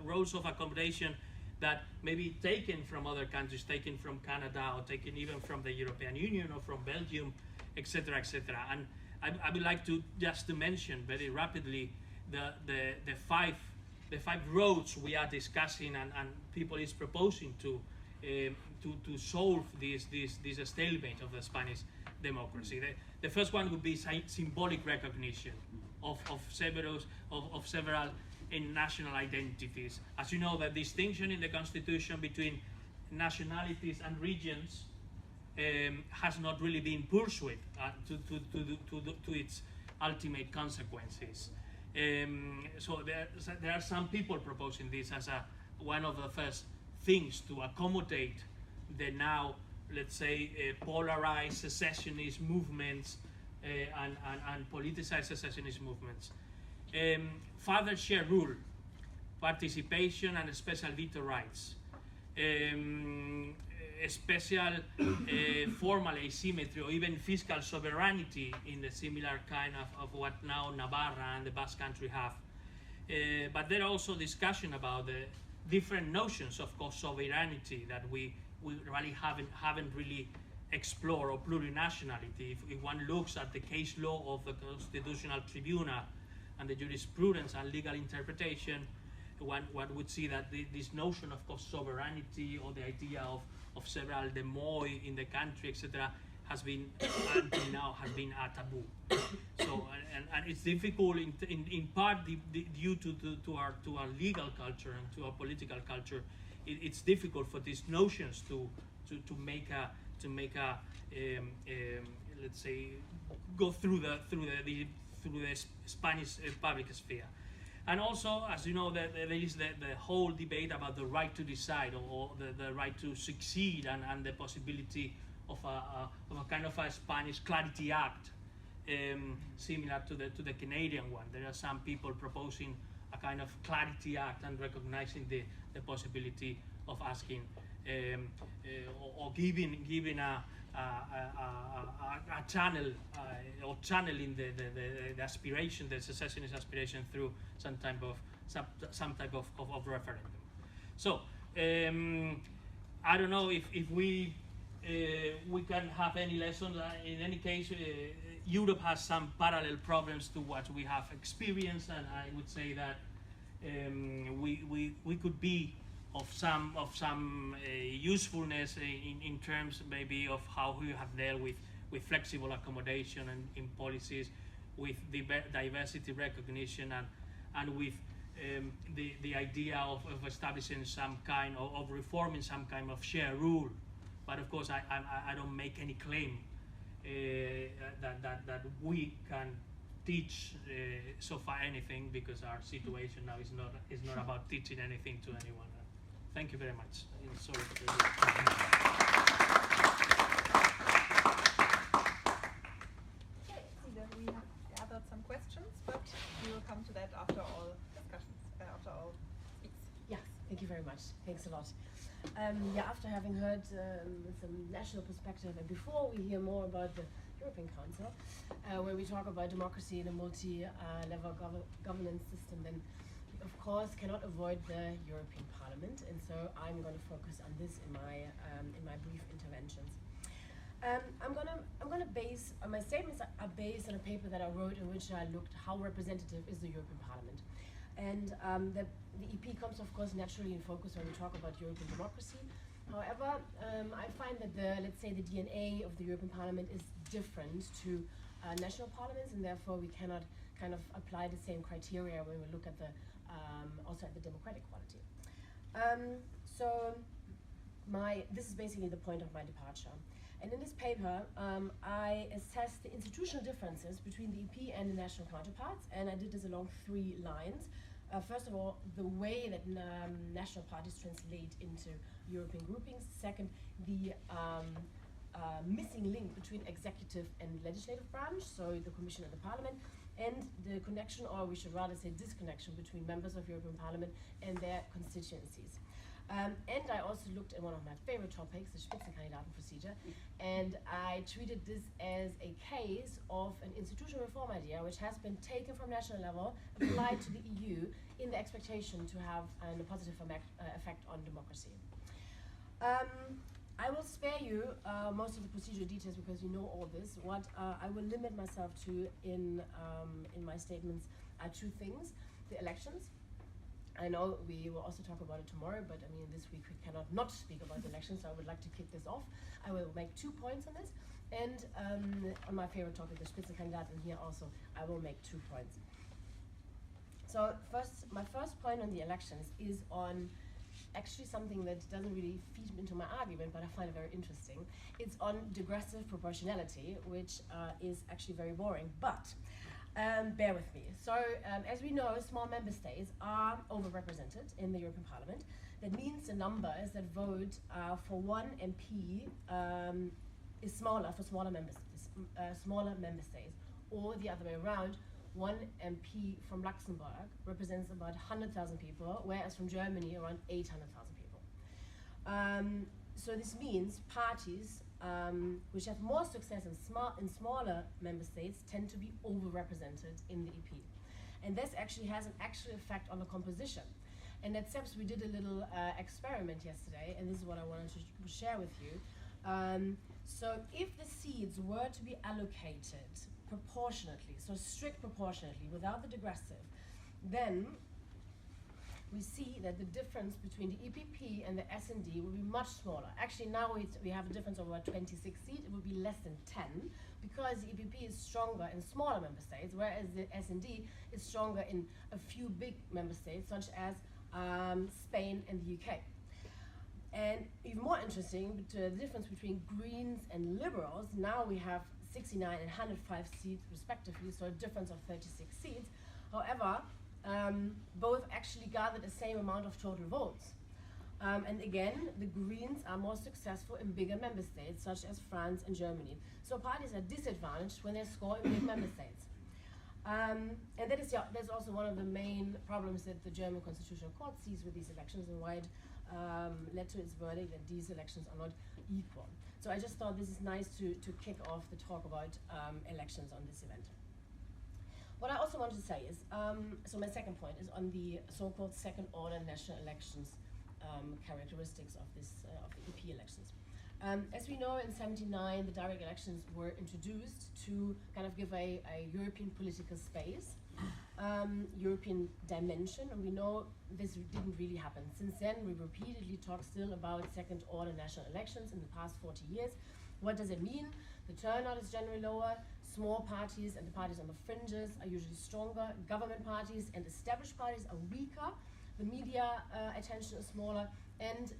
[SPEAKER 2] Roads of accommodation that may be taken from other countries, taken from Canada, or taken even from the European Union or from Belgium, etc., etc. And I would like to just to mention very rapidly the five roads we are discussing and people is proposing to solve this stalemate of the Spanish democracy. The first one would be symbolic recognition of several national identities. As you know, the distinction in the constitution between nationalities and regions has not really been pursued to its ultimate consequences. So there are some people proposing this as one of the first things to accommodate the now, let's say, polarized secessionist movements and politicized secessionist movements. Further share rule, participation and special veto rights, special formal asymmetry or even fiscal sovereignty in the similar kind of what now Navarra and the Basque Country have. But there are also discussion about the different notions of sovereignty that we really haven't really explored, or plurinationality. If one looks at the case law of the Constitutional Tribunal and the jurisprudence and legal interpretation, one would see that this notion of sovereignty, or the idea of several demoi in the country, etc., has been until now has been a taboo. So and it's difficult in part due to our legal culture and to our political culture. It's difficult for these notions to make a let's say go through the Spanish public sphere. And also, as you know, there is the whole debate about the right to decide, or the right to succeed, and the possibility of a kind of a Spanish Clarity Act, similar to the Canadian one. There are some people proposing a kind of Clarity Act and recognizing the possibility of asking or giving a channel or channeling the aspiration, the secessionist aspiration, through some type of referendum. So I don't know if we we can have any lessons. In any case, Europe has some parallel problems to what we have experienced, and I would say that we could be of some usefulness in terms maybe of how we have dealt with flexible accommodation and in policies, with diversity recognition, and with the idea of establishing some kind of reforming some kind of shared rule. But of course, I don't make any claim that we can teach so far anything, because our situation now is not about teaching anything to anyone. Thank you very much. Sorry for the
[SPEAKER 1] we have gathered some questions, but we will come to that after all discussions, after all speaks.
[SPEAKER 4] Yes, thank you very much. Thanks a lot. After having heard some national perspective, and before we hear more about the European Council, where we talk about democracy in a multi-level governance system, then we of course cannot avoid the European Parliament, and so I'm going to focus on this in my brief interventions. I'm gonna base my statements are based on a paper that I wrote in which I looked how representative is the European Parliament, and the EP comes of course naturally in focus when we talk about European democracy. However, I find that let's say the DNA of the European Parliament is different to national parliaments, and therefore we cannot kind of apply the same criteria when we look at also at the democratic quality. This is basically the point of my departure. And in this paper, I assessed the institutional differences between the EP and the national counterparts, and I did this along 3 lines. First of all, the way that national parties translate into European groupings. Second, the missing link between executive and legislative branch, so the Commission and the Parliament, and the connection, or we should rather say disconnection, between members of European Parliament and their constituencies. And I also looked at one of my favorite topics, the Spitzenkandidaten procedure, and I treated this as a case of an institutional reform idea which has been taken from national level, applied to the EU in the expectation to have a positive effect on democracy. I will spare you most of the procedural details because you know all this. What I will limit myself to in my statements are 2 things: the elections. I know we will also talk about it tomorrow, but I mean this week we cannot not speak about the elections, so I would like to kick this off. I will make 2 points on this, and on my favorite topic, the Spitzenkandidaten, here also I will make 2 points. So my first point on the elections is on actually something that doesn't really feed into my argument, but I find it very interesting. It's on digressive proportionality, which is actually very boring, but bear with me. So, as we know, small member states are overrepresented in the European Parliament. That means the numbers that vote for 1 MP is smaller for smaller member states, or the other way around. 1 MP from Luxembourg represents about 100,000 people, whereas from Germany around 800,000 people. So this means parties which have more success in smaller member states tend to be overrepresented in the EP. And this actually has an actual effect on the composition. And at SEPS we did a little experiment yesterday, and this is what I wanted to share with you. So if the seats were to be allocated proportionately, so strict proportionately, without the digressive, then we see that the difference between the EPP and the S&D will be much smaller. Actually, now we have a difference of about 26 seats. It would be less than 10, because the EPP is stronger in smaller member states, whereas the S&D is stronger in a few big member states, such as Spain and the UK. And even more interesting, the difference between Greens and Liberals, now we have 69 and 105 seats respectively, so a difference of 36 seats. However, both actually gathered the same amount of total votes. And again, the Greens are more successful in bigger member states, such as France and Germany. So parties are disadvantaged when they score in big member states. And that's also one of the main problems that the German Constitutional Court sees with these elections, and why it led to its verdict that these elections are not equal. So I just thought this is nice to kick off the talk about elections on this event. What I also wanted to say is, so my second point is on the so-called second-order national elections characteristics of the EP elections. As we know, in '79, the direct elections were introduced to kind of give a European political space, European dimension, and we know this didn't really happen. Since then, we repeatedly talk still about second-order national elections in the past 40 years. What does it mean? The turnout is generally lower, small parties and the parties on the fringes are usually stronger, government parties and established parties are weaker, the media attention is smaller, and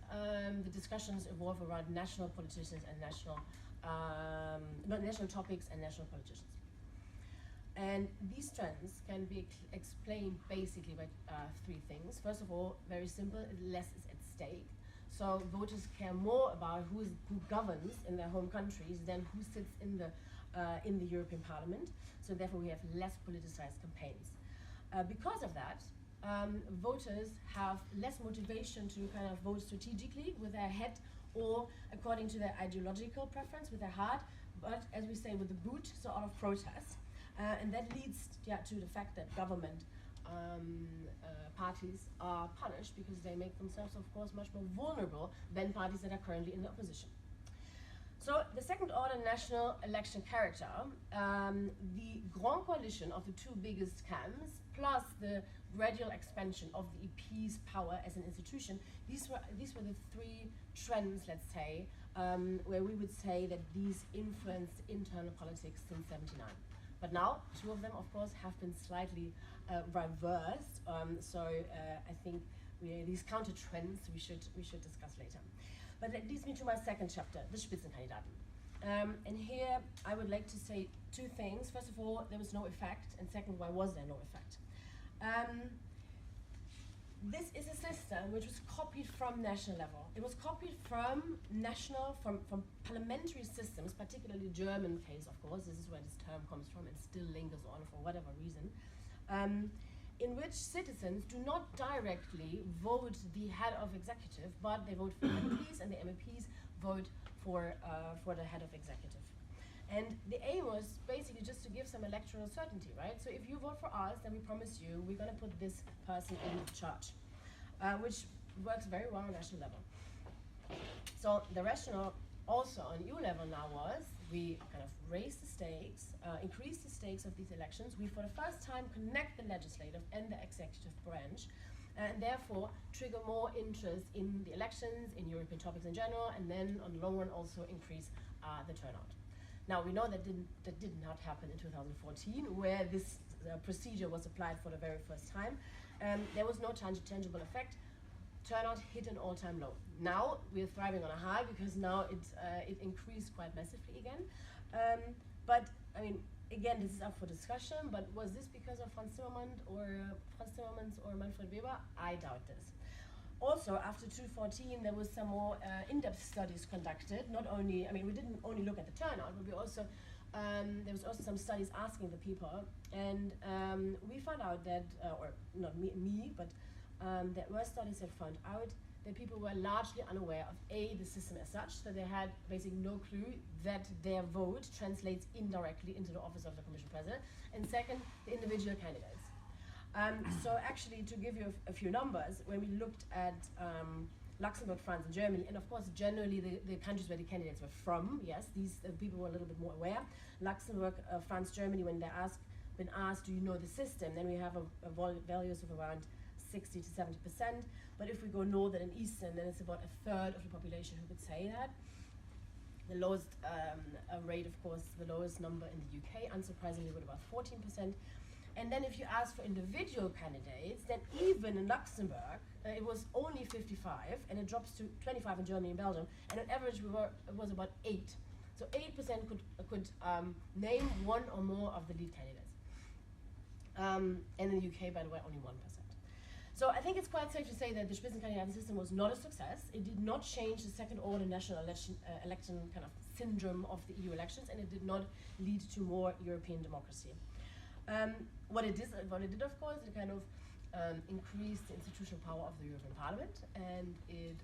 [SPEAKER 4] the discussions evolve around national politicians and national topics and national politicians. And these trends can be explained basically by three things. First of all, very simple, less is at stake. So voters care more about who governs in their home countries than who sits in the European Parliament. So therefore we have less politicized campaigns. Because of that, voters have less motivation to kind of vote strategically with their head or according to their ideological preference with their heart, but as we say, with the boot, so out of protest. And that leads to the fact that government parties are punished because they make themselves, of course, much more vulnerable than parties that are currently in the opposition. So the second-order national election character, the grand coalition of the two biggest camps, plus the gradual expansion of the EP's power as an institution, these were the three trends, let's say, where we would say that these influenced internal politics since '79. But now, two of them, of course, have been slightly reversed. I think these counter trends we should discuss later. But that leads me to my second chapter, the Spitzenkandidaten. And here I would like to say two things. First of all, there was no effect, and second, why was there no effect? This is a system which was copied from national level. It was copied from parliamentary systems, particularly German case, of course. This is where this term comes from and still lingers on for whatever reason. In which citizens do not directly vote the head of executive, but they vote for MEPs, and the MEPs vote for the head of executive. And the aim was basically just to give some electoral certainty, right? So if you vote for us, then we promise you we're going to put this person in charge, which works very well on national level. So the rationale also on EU level now was we kind of raise the stakes, increase the stakes of these elections. We, for the first time, connect the legislative and the executive branch, and therefore trigger more interest in the elections, in European topics in general, and then on the long run also increase the turnout. Now, we know that did not happen in 2014, where this procedure was applied for the very first time. There was no tangible effect. Turnout hit an all-time low. Now we're thriving on a high because now it increased quite massively again. But I mean, again, this is up for discussion. But was this because of Franz Timmermans or Manfred Weber? I doubt this. Also, after 2014, there was some more in-depth studies conducted. Not only, I mean, we didn't only look at the turnout, but we also there was also some studies asking the people, and we found out that, or not me, but there were studies that found out that people were largely unaware of the system as such, that they had basically no clue that their vote translates indirectly into the office of the Commission President, and second, the individual candidates. So actually, to give you a few numbers, when we looked at Luxembourg, France, and Germany, and of course generally the countries where the candidates were from, yes, these people were a little bit more aware. Luxembourg, France, Germany, when they're been asked, do you know the system, then we have values of around 60 to 70%, but if we go northern and eastern, then it's about a third of the population who could say that. The lowest rate, of course, the lowest number in the UK, unsurprisingly, with about 14%. And then if you ask for individual candidates, then even in Luxembourg, it was only 55, and it drops to 25 in Germany and Belgium, and on average it was about 8. So 8% could name one or more of the lead candidates. And in the UK, by the way, only 1%. So I think it's quite safe to say that the Spitzenkandidaten system was not a success. It did not change the second-order national election kind of syndrome of the EU elections, and it did not lead to more European democracy. What it did, of course, it kind of increased the institutional power of the European Parliament, and it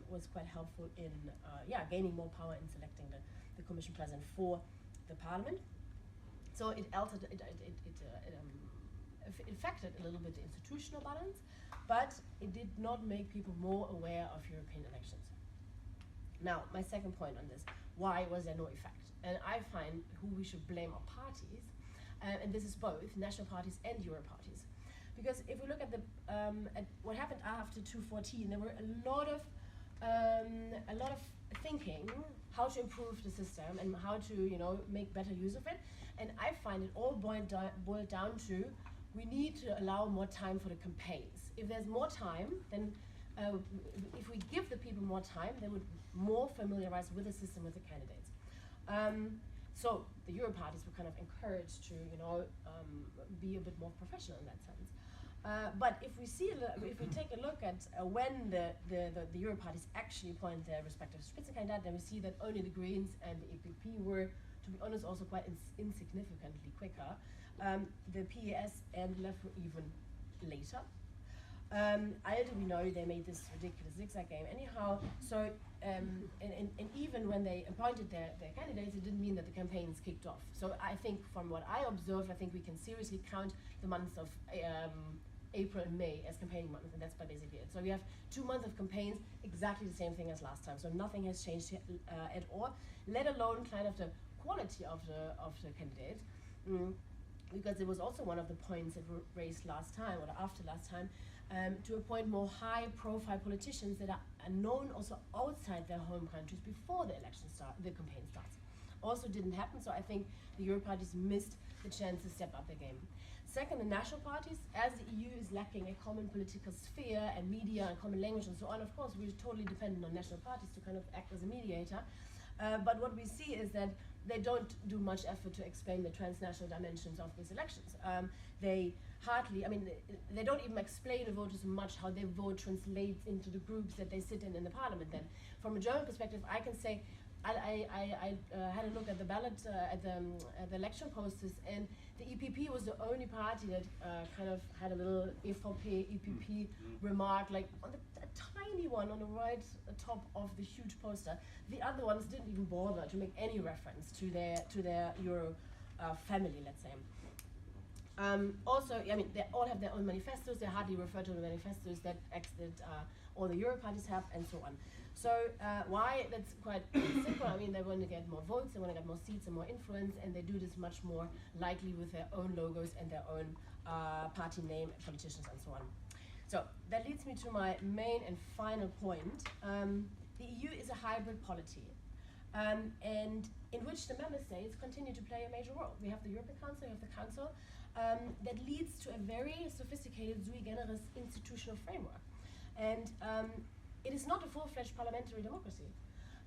[SPEAKER 4] was quite helpful in gaining more power in selecting the Commission President for the Parliament. So it altered, it affected a little bit the institutional balance, but it did not make people more aware of European elections. Now, my second point on this, why was there no effect? And I find who we should blame are parties, and this is both national parties and Euro parties. Because if we look at at what happened after 2014, there were a lot of thinking how to improve the system and how to make better use of it. And I find it all boiled down to we need to allow more time for the campaigns. If there's more time, then if we give the people more time, they would more familiarize with the system, with the candidates. So the Euro parties were kind of encouraged to be a bit more professional in that sense. But if we take a look at when the Euro parties actually appoint their respective Spitzenkandidat, then we see that only the Greens and the EPP were, to be honest, also quite insignificantly quicker. The PES and Left were even later. ALDE, we know they made this ridiculous zigzag game anyhow. So, and even when they appointed their candidates, it didn't mean that the campaigns kicked off. So I think from what I observed, I think we can seriously count the months of April and May as campaigning months, and that's basically it. So we have 2 months of campaigns, exactly the same thing as last time. So nothing has changed at all, let alone kind of the quality of the candidates. Because it was also one of the points that were raised last time, or after last time, to appoint more high-profile politicians that are known also outside their home countries before the campaign starts. Also didn't happen, so I think the Euro parties missed the chance to step up their game. Second, the national parties, as the EU is lacking a common political sphere and media and common language and so on, of course, we're totally dependent on national parties to kind of act as a mediator. But what we see is that they don't do much effort to explain the transnational dimensions of these elections. They hardly, they don't even explain to voters much how their vote translates into the groups that they sit in the parliament then. From a German perspective, I can say, I had a look at the ballot, at the election posters, and the EPP was the only party that kind of had a little EPP remark, like on a tiny one on the right top of the huge poster. The other ones didn't even bother to make any reference to their Euro family, let's say. Also, they all have their own manifestos. They hardly refer to the manifestos that all the Euro parties have, and so on. So why? That's quite simple. They want to get more votes, they want to get more seats and more influence, and they do this much more likely with their own logos and their own party name, politicians, and so on. So that leads me to my main and final point. The EU is a hybrid polity, and in which the member states continue to play a major role. We have the European Council, we have the Council, that leads to a very sophisticated sui generis institutional framework. And it is not a full-fledged parliamentary democracy.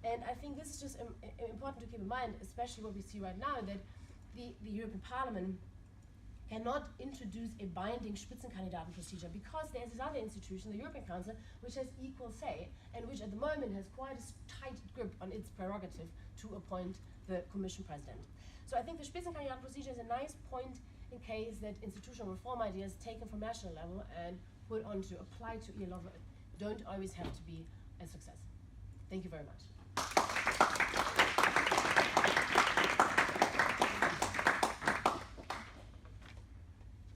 [SPEAKER 4] And I think this is just important to keep in mind, especially what we see right now, that the European Parliament cannot introduce a binding Spitzenkandidaten procedure because there's this other institution, the European Council, which has equal say and which at the moment has quite a tight grip on its prerogative to appoint the Commission President. So I think the Spitzenkandidaten procedure is a nice point in case that institutional reform ideas taken from national level and put on to apply to EU level don't always have to be a success. Thank you very much.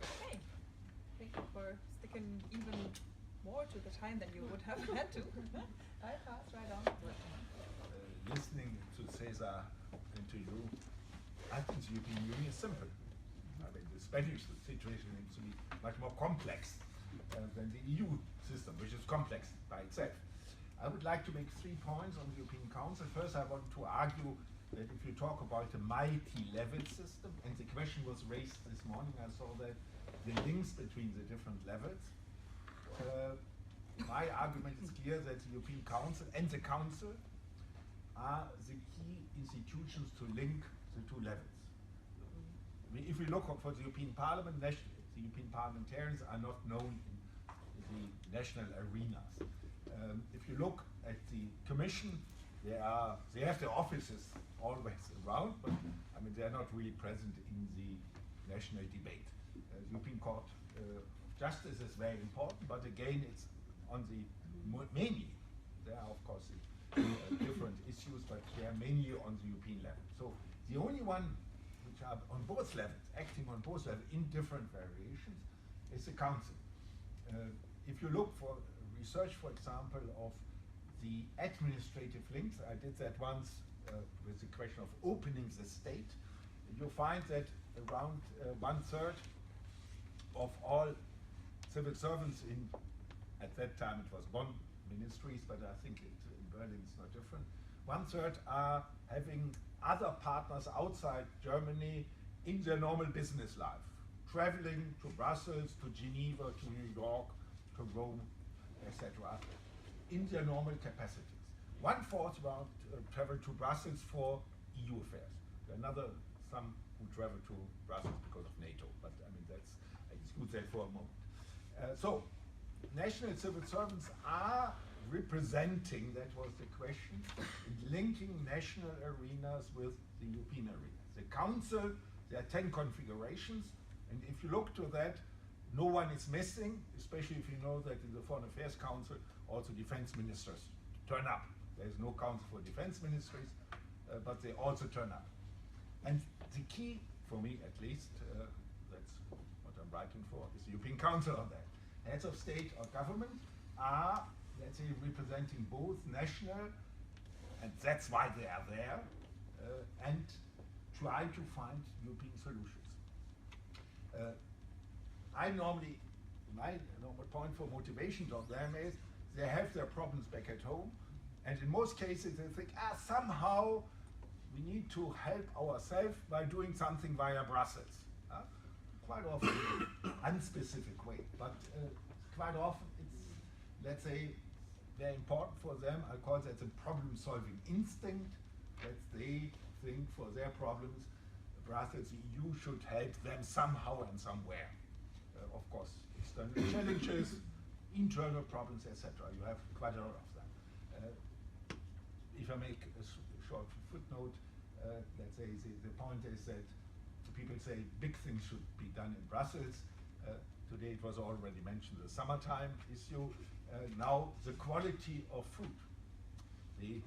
[SPEAKER 1] Okay, thank you for sticking even more to the time than you would have had to. Right on.
[SPEAKER 5] Listening to César and to you, I think the European Union is simple. The Spanish situation seems to be much more complex than the EU system, which is complex by itself. I would like to make 3 points on the European Council. First, I want to argue that if you talk about a multi-level system, and the question was raised this morning, I saw that the links between the different levels. My argument is clear that the European Council and the Council are the key institutions to link the 2 levels. If we look for the European Parliament, the European parliamentarians are not known in the national arenas. If you look at the Commission, they have their offices always around, but they are not really present in the national debate. The European Court of Justice is very important, but again, it's on the mainly. There are of course different issues, but they are mainly on the European level. So the only one which are on both levels, acting on both levels in different variations, is the Council. If you look for research, for example, of the administrative links. I did that once with the question of opening the state. You find that around 1/3 of all civil servants in, at that time it was Bonn ministries, but I think in Berlin it's not different. 1/3 are having other partners outside Germany in their normal business life, traveling to Brussels, to Geneva, to New York, to Rome, etc., in their normal capacities. 1/4 travel to Brussels for EU affairs. Some who travel to Brussels because of NATO, but I mean I exclude that for a moment. So, national civil servants are representing, that was the question, linking national arenas with the European arena. The Council, there are 10 configurations, and if you look to that, no one is missing, especially if you know that in the Foreign Affairs Council, also defense ministers turn up. There is no council for defense ministries, but they also turn up. And the key, for me at least, that's what I'm writing for, is the European Council on that. Heads of state or government are, let's say, representing both national, and that's why they are there, and try to find European solutions. My normal point for motivation of them is they have their problems back at home, and in most cases they think, somehow we need to help ourselves by doing something via Brussels. Quite often in an unspecific way, but quite often it's, let's say, very important for them. I call that a problem-solving instinct, that they think for their problems, Brussels, the EU should help them somehow and somewhere. Of course, external challenges, internal problems, etc. You have quite a lot of them. If I make a short footnote, let's say the point is that people say big things should be done in Brussels. Today it was already mentioned, the summertime issue. Now the quality of food. The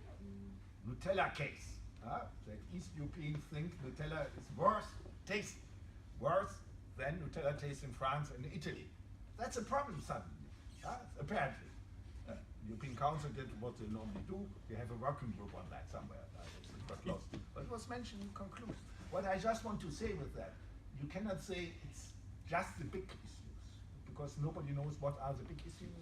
[SPEAKER 5] Nutella case. That East Europeans think Nutella is worse than Nutella tastes in France and Italy. That's a problem suddenly, apparently. The European Council did what they normally do. They have a working group on that somewhere. But it was mentioned in conclusion. What I just want to say with that, you cannot say it's just the big issues, because nobody knows what are the big issues.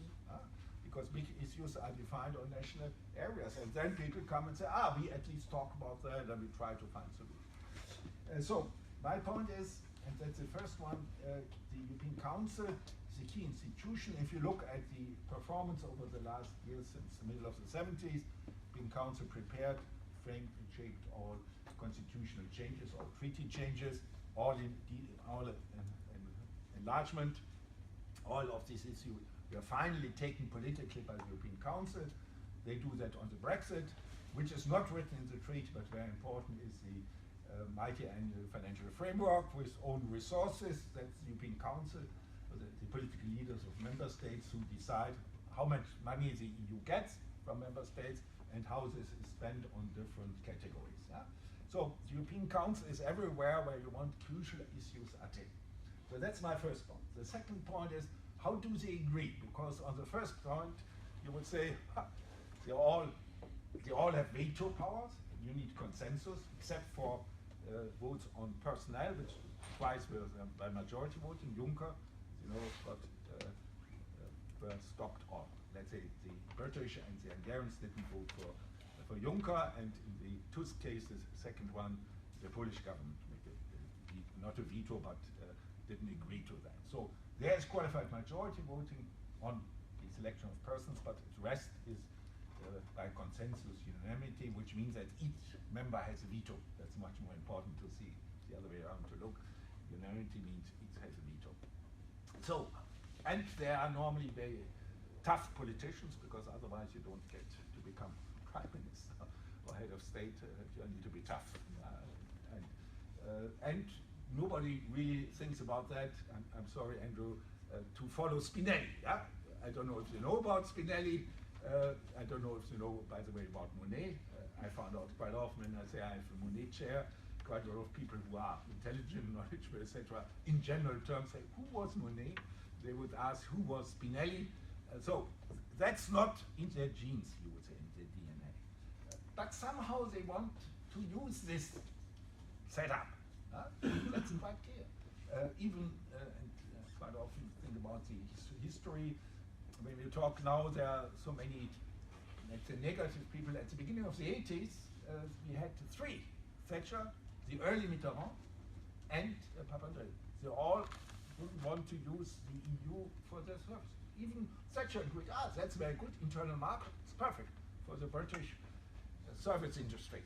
[SPEAKER 5] Because big issues are defined on national areas, and then people come and say, we at least talk about that and we try to find solutions. So my point is, and that's the first one, the European Council is a key institution. If you look at the performance over the last years since the middle of the 70s, the European Council prepared, framed, and shaped all constitutional changes or treaty changes, all enlargement, all of these issues were finally taken politically by the European Council. They do that on the Brexit, which is not written in the treaty, but very important is the multi-annual financial framework with own resources. That's the European Council, the political leaders of member states who decide how much money the EU gets from member states and how this is spent on different categories. So the European Council is everywhere where you want crucial issues are taken. So that's my first point. The second point is, how do they agree? Because on the first point, you would say, they all have veto powers. You need consensus, except for votes on personnel, which twice were by majority voting. Juncker, but were stopped on. Let's say the British and the Hungarians didn't vote for Juncker, and in the Tusk case, the second one, the Polish government not a veto, but didn't agree to that. So there is qualified majority voting on the selection of persons, but the rest is by consensus, unanimity, which means that each member has a veto. That's much more important to see the other way around to look. Unanimity means each has a veto. So, and they are normally very tough politicians, because otherwise you don't get to become prime minister or head of state. You need to be tough. And nobody really thinks about that. I'm sorry, Andrew, to follow Spinelli. I don't know if you know about Spinelli. I don't know if you know, by the way, about Monet. I found out quite often when I say I have a Monet chair, quite a lot of people who are intelligent, knowledgeable, etc., in general terms say, who was Monet? They would ask, who was Spinelli? So that's not in their genes, you would say, in but somehow they want to use this setup. That's quite clear. Even quite often think about the history. When we talk now, there are so many, let's say, negative people. At the beginning of the 80s, we had three: Thatcher, the early Mitterrand, and Papandreou. They all didn't want to use the EU for their service. Even Thatcher agreed, that's very good, internal market, it's perfect for the British service industries.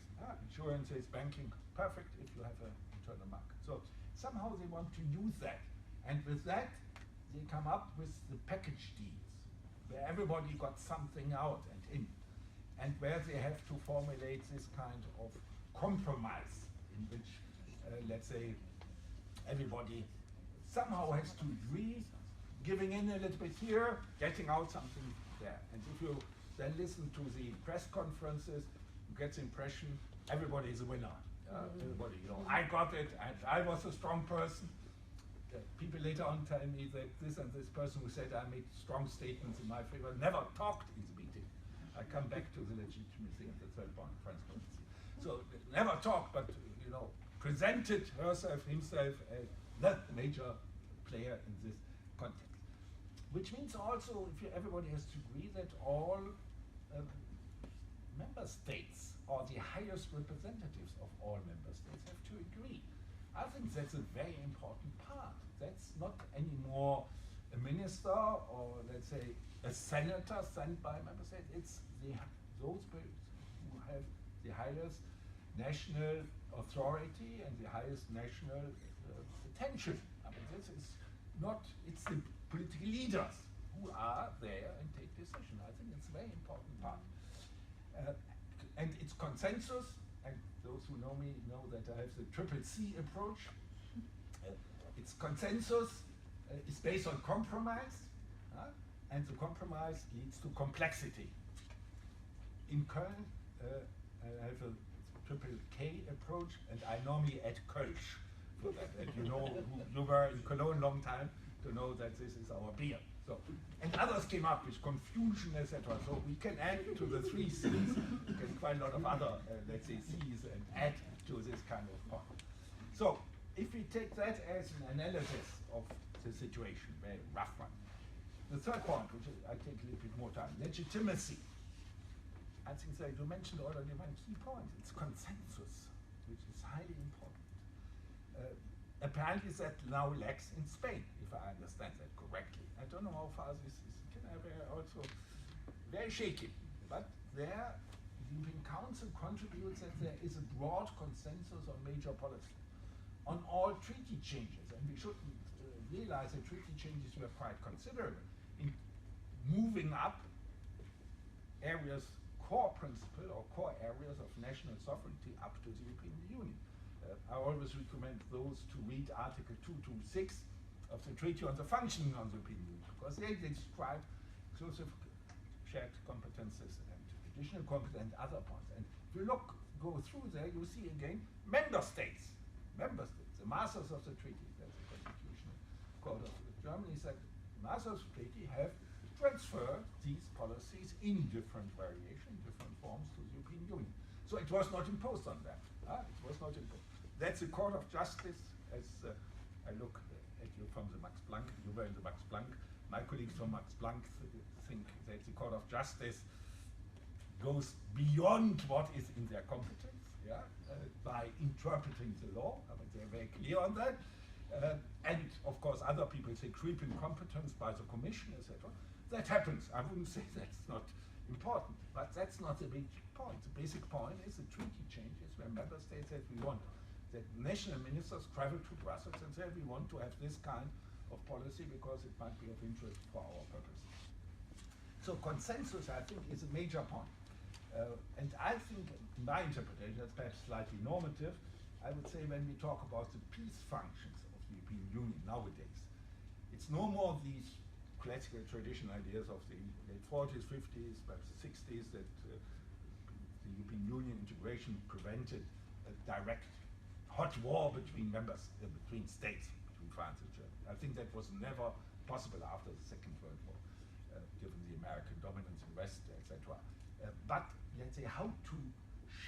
[SPEAKER 5] Insurances, banking, perfect if you have an internal market. So somehow they want to use that. And with that, they come up with the package deals, where everybody got something out and in, and where they have to formulate this kind of compromise in which, let's say, everybody somehow has to agree, giving in a little bit here, getting out something there. And if you then listen to the press conferences, you get the impression everybody is a winner. Everybody, I got it, and I was a strong person. People later on tell me that this and this person who said I made strong statements in my favor never talked in the meeting. I come back to the legitimacy of the third point, transparency. So never talked, but presented herself, himself as the major player in this context. Which means also, everybody has to agree that all member states, or the highest representatives of all member states, have to agree. I think that's a very important part. That's not anymore a minister or, let's say, a senator sent by a member state. It's those who have the highest national authority and the highest national attention. I mean, this is not, it's the political leaders who are there and take decisions. I think it's a very important part. And it's consensus, and those who know me know that I have the triple C approach. It's consensus, it's based on compromise, and the compromise leads to complexity. In Cologne, I have a triple K approach, and I normally add Kölsch for that. And you were in Cologne a long time to know that this is our beer. So, and others came up with confusion, etc. So we can add to the three C's, quite a lot of other, let's say, C's, and add to this kind of point. So if we take that as an analysis of the situation, very rough one. The third point, which I take a little bit more time, legitimacy. I think that you mentioned already one key point. It's consensus, which is highly important. Apparently that now lacks in Spain, if I understand that correctly. I don't know how far this is. Also very shaky. But there, the European Council contributes that there is a broad consensus on major policy, on all treaty changes. And we shouldn't realize that treaty changes were quite considerable in moving up areas, core principle or core areas of national sovereignty up to the European Union. I always recommend those to read Article 226 of the Treaty on the Functioning of the European Union, because they describe exclusive shared competences and additional competence and other points. And if you go through there, you see again member states, the masters of the treaty, that's the Constitutional Court of Germany said, the masters of the treaty have transferred these policies in different variation, different forms to the European Union. So it was not imposed on them. It was not imposed. That's the Court of Justice, as I look at you from the Max Planck, you were in the Max Planck. My colleagues from Max Planck think that the Court of Justice goes beyond what is in their competence, by interpreting the law. I mean, they're very clear on that. And of course, other people say creeping competence by the Commission, etc. That happens. I wouldn't say that's not important, but that's not the big point. The basic point is the treaty changes where member states said we want that national ministers travel to Brussels and say we want to have this kind of policy because it might be of interest for our purposes. So consensus, I think, is a major point. And I think, in my interpretation, that's perhaps slightly normative, I would say when we talk about the peace functions of the European Union nowadays, it's no more these classical traditional ideas of the late 40s, 50s, perhaps the 60s, that the European Union integration prevented a direct hot war between between states, between France and Germany. I think that was never possible after the Second World War, given the American dominance in West, etc. But let's say how to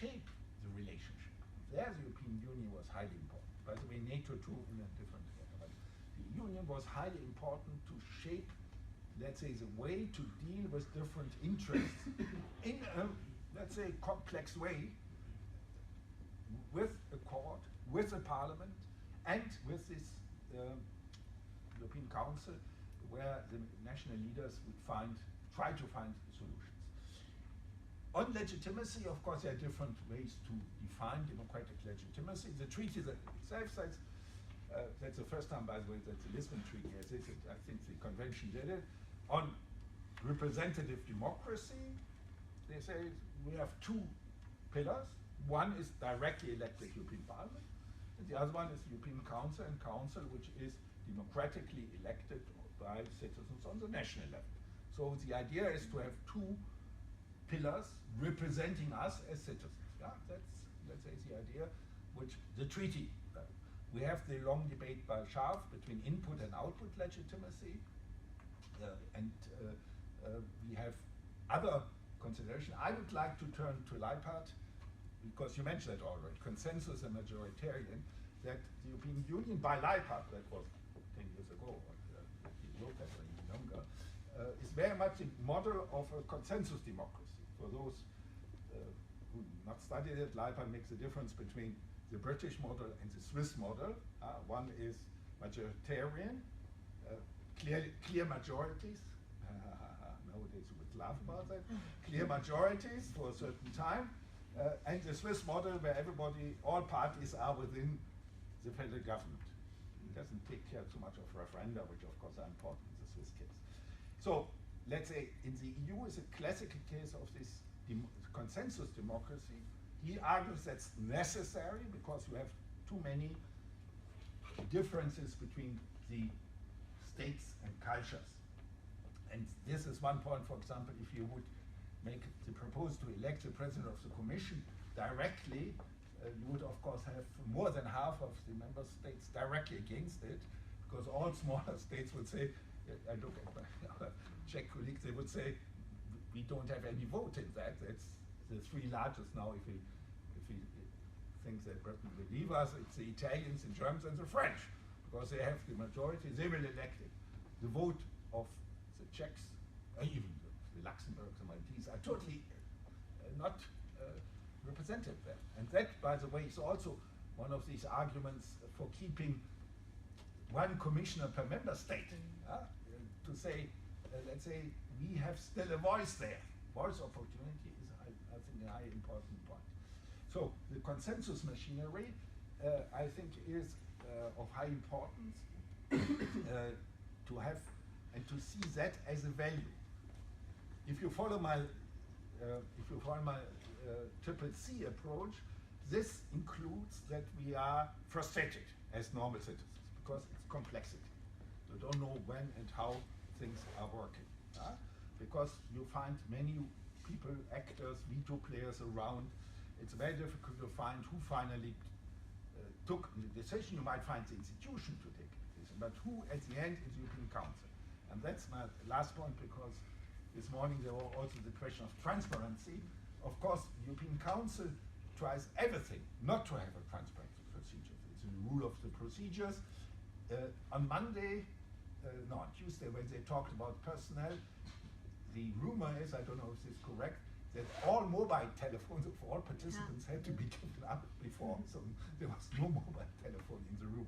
[SPEAKER 5] shape the relationship. There the European Union was highly important. By the way, NATO too in a different way. But the Union was highly important to shape, let's say, the way to deal with different interests in a, let's say, complex way with a court, with a parliament, and with this European Council, where the national leaders would try to find solutions. On legitimacy, of course, there are different ways to define democratic legitimacy. The treaty itself says, that's the first time, by the way, that the Lisbon Treaty has it. I think the convention did it. On representative democracy, they say we have two pillars. One is directly elected European Parliament, and the other one is European Council, and Council which is democratically elected by citizens on the national level. So the idea is to have two pillars representing us as citizens. Yeah, that's, let's say, the idea which the treaty. We have the long debate by Scharf between input and output legitimacy, we have other considerations. I would like to turn to Leipart, because you mentioned it already, consensus and majoritarian, that the European Union by Leipart, that was 10 years ago, he wrote that when he was younger, is very much a model of a consensus democracy. For those who not studied it, Leipart makes a difference between the British model and the Swiss model. One is majoritarian, clear majorities. Nowadays you would laugh about that. Clear majorities for a certain time. And the Swiss model where all parties are within the federal government. It doesn't take care too much of referenda, which of course are important in the Swiss case. So let's say in the EU is a classical case of this consensus democracy. He argues that's necessary because you have too many differences between the states and cultures. And this is one point, for example, if you would make the proposal to elect the president of the Commission directly, you would of course have more than half of the member states directly against it, because all smaller states would say, I look at my Czech colleagues, they would say, we don't have any vote in that. It's the three largest now, if we think that Britain will leave us, it's the Italians, the Germans, and the French, because they have the majority, they will elect it. The vote of the Czechs, even the Luxembourgs and Maltese, are totally not represented there. And that, by the way, is also one of these arguments for keeping one commissioner per member state. To say, let's say, we have still a voice there. Voice opportunity is, I think, a high important point. So the consensus machinery, I think, is of high importance to have and to see that as a value. If you follow my triple C approach, this includes that we are frustrated as normal citizens because it's complexity. You don't know when and how things are working. Because you find many people, actors, veto players around. It's very difficult to find who finally took the decision. You might find the institution to take the decision, but who at the end is the European Council? And that's my last point, because this morning there was also the question of transparency. Of course, the European Council tries everything not to have a transparent procedure. It's a rule of the procedures. On Tuesday, when they talked about personnel, the rumor is, I don't know if this is correct, that all mobile telephones of all participants had to be given up before, so there was no mobile telephone in the room,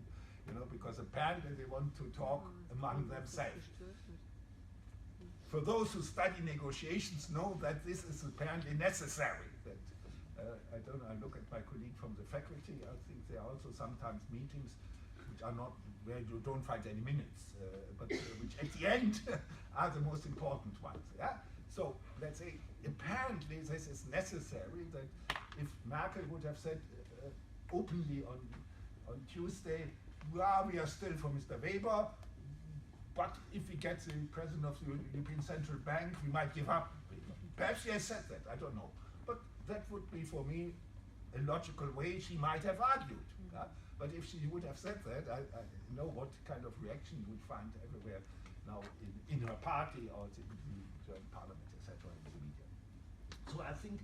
[SPEAKER 5] because apparently they want to talk among themselves. For those who study negotiations know that this is apparently necessary. That I don't know, I look at my colleague from the faculty, I think there are also sometimes meetings which are not, where you don't find any minutes, but which at the end are the most important ones. Yeah? So let's say, apparently this is necessary, that if Merkel would have said openly on Tuesday, well, we are still for Mr. Weber, but if we get the president of the European Central Bank, we might give up. Perhaps she has said that, I don't know. But that would be, for me, a logical way she might have argued. But if she would have said that, I know what kind of reaction you would find everywhere now in her party or in the German parliament, etc., in the media. So I think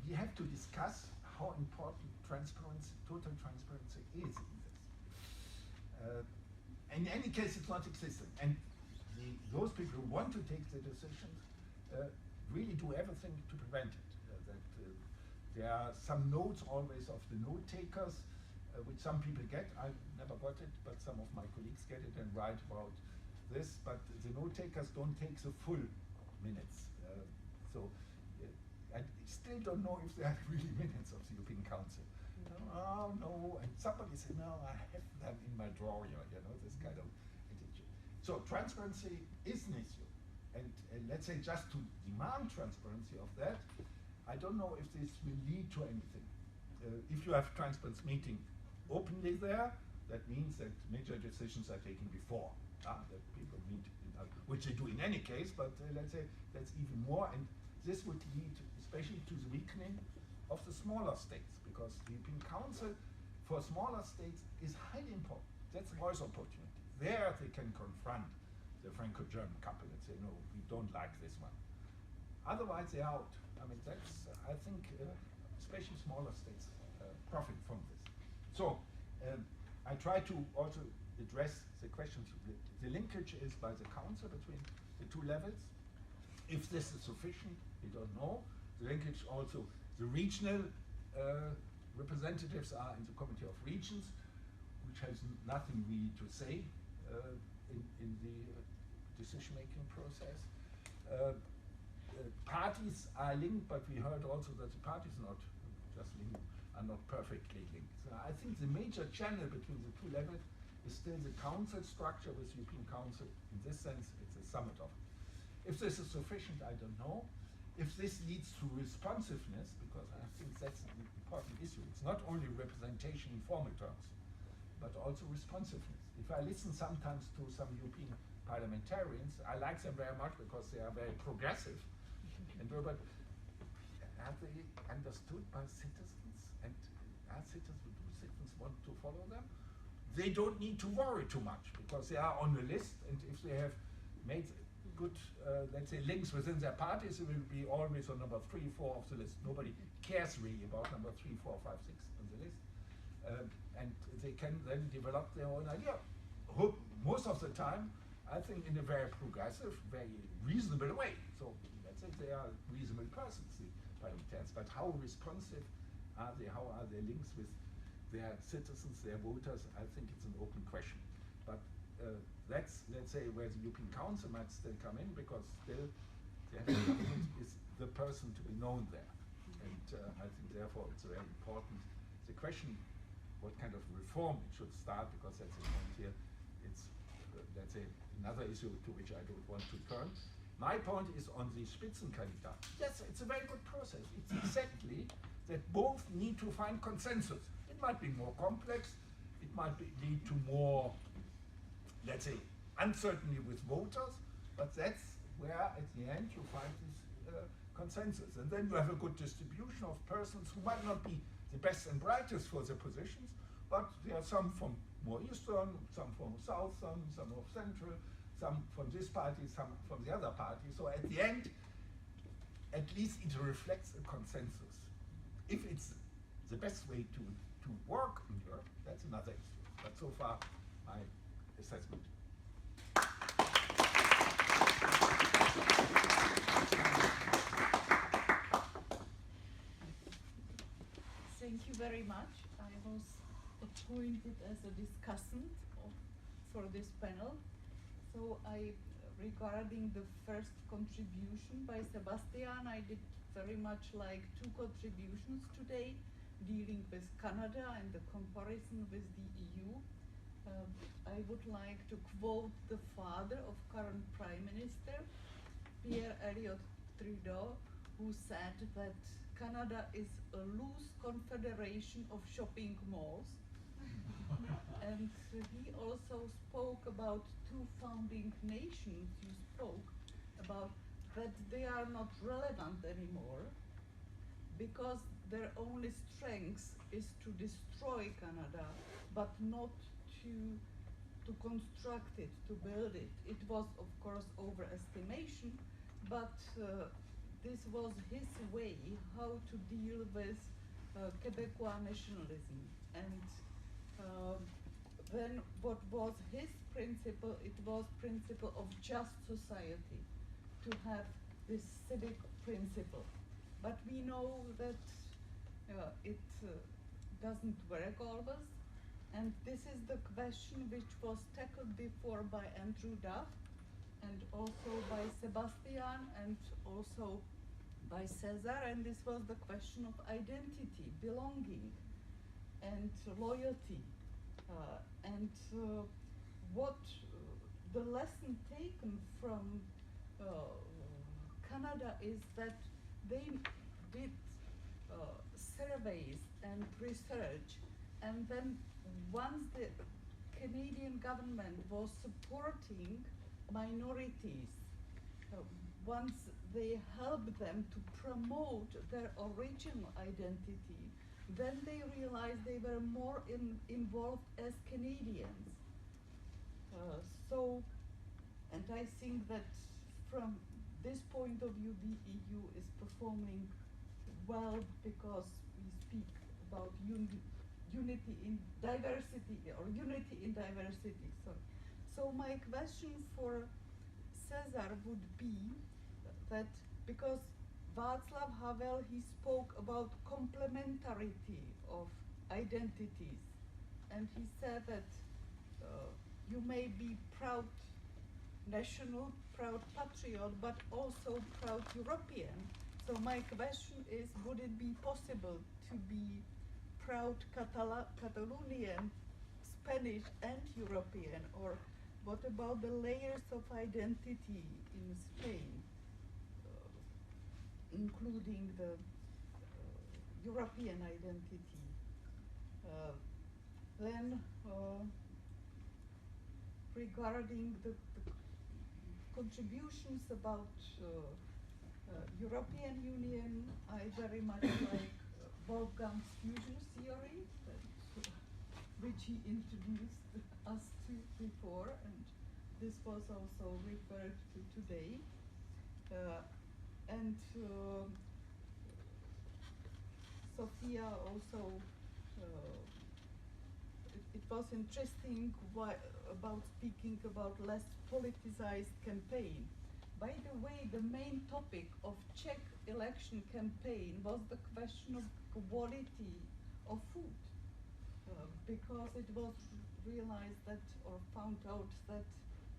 [SPEAKER 5] we have to discuss how important transparency, total transparency is in this. In any case, it's not existing. And those people who want to take the decisions really do everything to prevent it. There are some notes always of the note takers, which some people get. I never got it, but some of my colleagues get it and write about this. But the note takers don't take the full minutes. I still don't know if there are really minutes of the European Council. Oh no, and somebody said, no, I have them in my drawer, this kind of attitude. So transparency is an issue. And let's say just to demand transparency of that, I don't know if this will lead to anything. If you have transparency meeting openly there, that means that major decisions are taken before, that people meet, which they do in any case, but let's say that's even more, and this would lead especially to the weakening of the smaller states, because the European Council for smaller states is highly important. That's a voice opportunity. There they can confront the Franco-German couple and say, no, we don't like this one. Otherwise they're out. I mean, that's, I think, especially smaller states profit from this. So, I try to also address the questions. The linkage is by the Council between the two levels. If this is sufficient, we don't know. The linkage also, the regional representatives are in the Committee of Regions, which has nothing really to say in the decision-making process. Parties are linked, but we heard also that the parties not just linked, are not perfectly linked. So I think the major channel between the two levels is still the council structure with the European Council. In this sense, it's a summit of it. If this is sufficient, I don't know. If this leads to responsiveness, because I think that's an important issue. It's not only representation in formal terms, but also responsiveness. If I listen sometimes to some European parliamentarians, I like them very much because they are very progressive. But are they understood by citizens? And are citizens want to follow them? They don't need to worry too much because they are on the list, and if they have made good, let's say, links within their parties, it will be always on number 3, 4 of the list. Nobody cares really about number 3, 4, 5, 6 on the list. And they can then develop their own idea. Most of the time, I think in a very progressive, very reasonable way. So let's say they are reasonable persons, the parliamentarians, but how responsive are they? How are their links with their citizens, their voters? I think it's an open question. But that's, let's say, where the European Council might still come in, because still the head of government is the person to be known there. And I think therefore it's very important. The question, what kind of reform it should start, because that's the point here, it's, let's say, another issue to which I don't want to turn. My point is on the Spitzenkandidat. Yes, it's a very good process. It's exactly that both need to find consensus. It might be more complex, it might lead to more, let's say, uncertainty with voters, but that's where at the end you find this consensus. And then you have a good distribution of persons who might not be the best and brightest for the positions, but there are some from more Eastern, some from Southern, some of Central, some from this party, some from the other party. So at the end, at least it reflects a consensus. If it's the best way to work in Europe, that's another issue. But so far, my assessment.
[SPEAKER 6] Thank you very much. I was appointed as a discussant for this panel. So regarding the first contribution by Sebastian, I did very much like 2 contributions today, dealing with Canada and the comparison with the EU. I would like to quote the father of current Prime Minister, Pierre Elliott Trudeau, who said that Canada is a loose confederation of shopping malls. And he also spoke about 2 founding nations. You spoke about that they are not relevant anymore because their only strength is to destroy Canada, but not to construct it, to build it. It was, of course, overestimation, but this was his way how to deal with Quebecois nationalism. And then what was his principle? It was principle of just society, to have this civic principle. But we know that it doesn't work always. And this is the question which was tackled before by Andrew Duff, and also by Sebastian, and also by César, and this was the question of identity, belonging, and loyalty. And what the lesson taken from Canada is that they did surveys and research, and then once the Canadian government was supporting minorities, once they helped them to promote their original identity, then they realized they were more involved as Canadians. And I think that from this point of view, the EU is performing well, because we speak about unity in diversity, or unity in diversity. So my question for César would be that, because Václav Havel, he spoke about complementarity of identities, and he said that you may be proud national, proud patriot, but also proud European. So my question is, would it be possible to be proud Catalonian, Spanish and European? Or what about the layers of identity in Spain, including the European identity? Then regarding the contributions about European Union, I very much like Wolfgang's fusion theory, which he introduced us to before, and this was also referred to today. And Sophia also, it was interesting about speaking about less politicized campaign. By the way, the main topic of Czech election campaign was the question of quality of food, because it was realized that, or found out that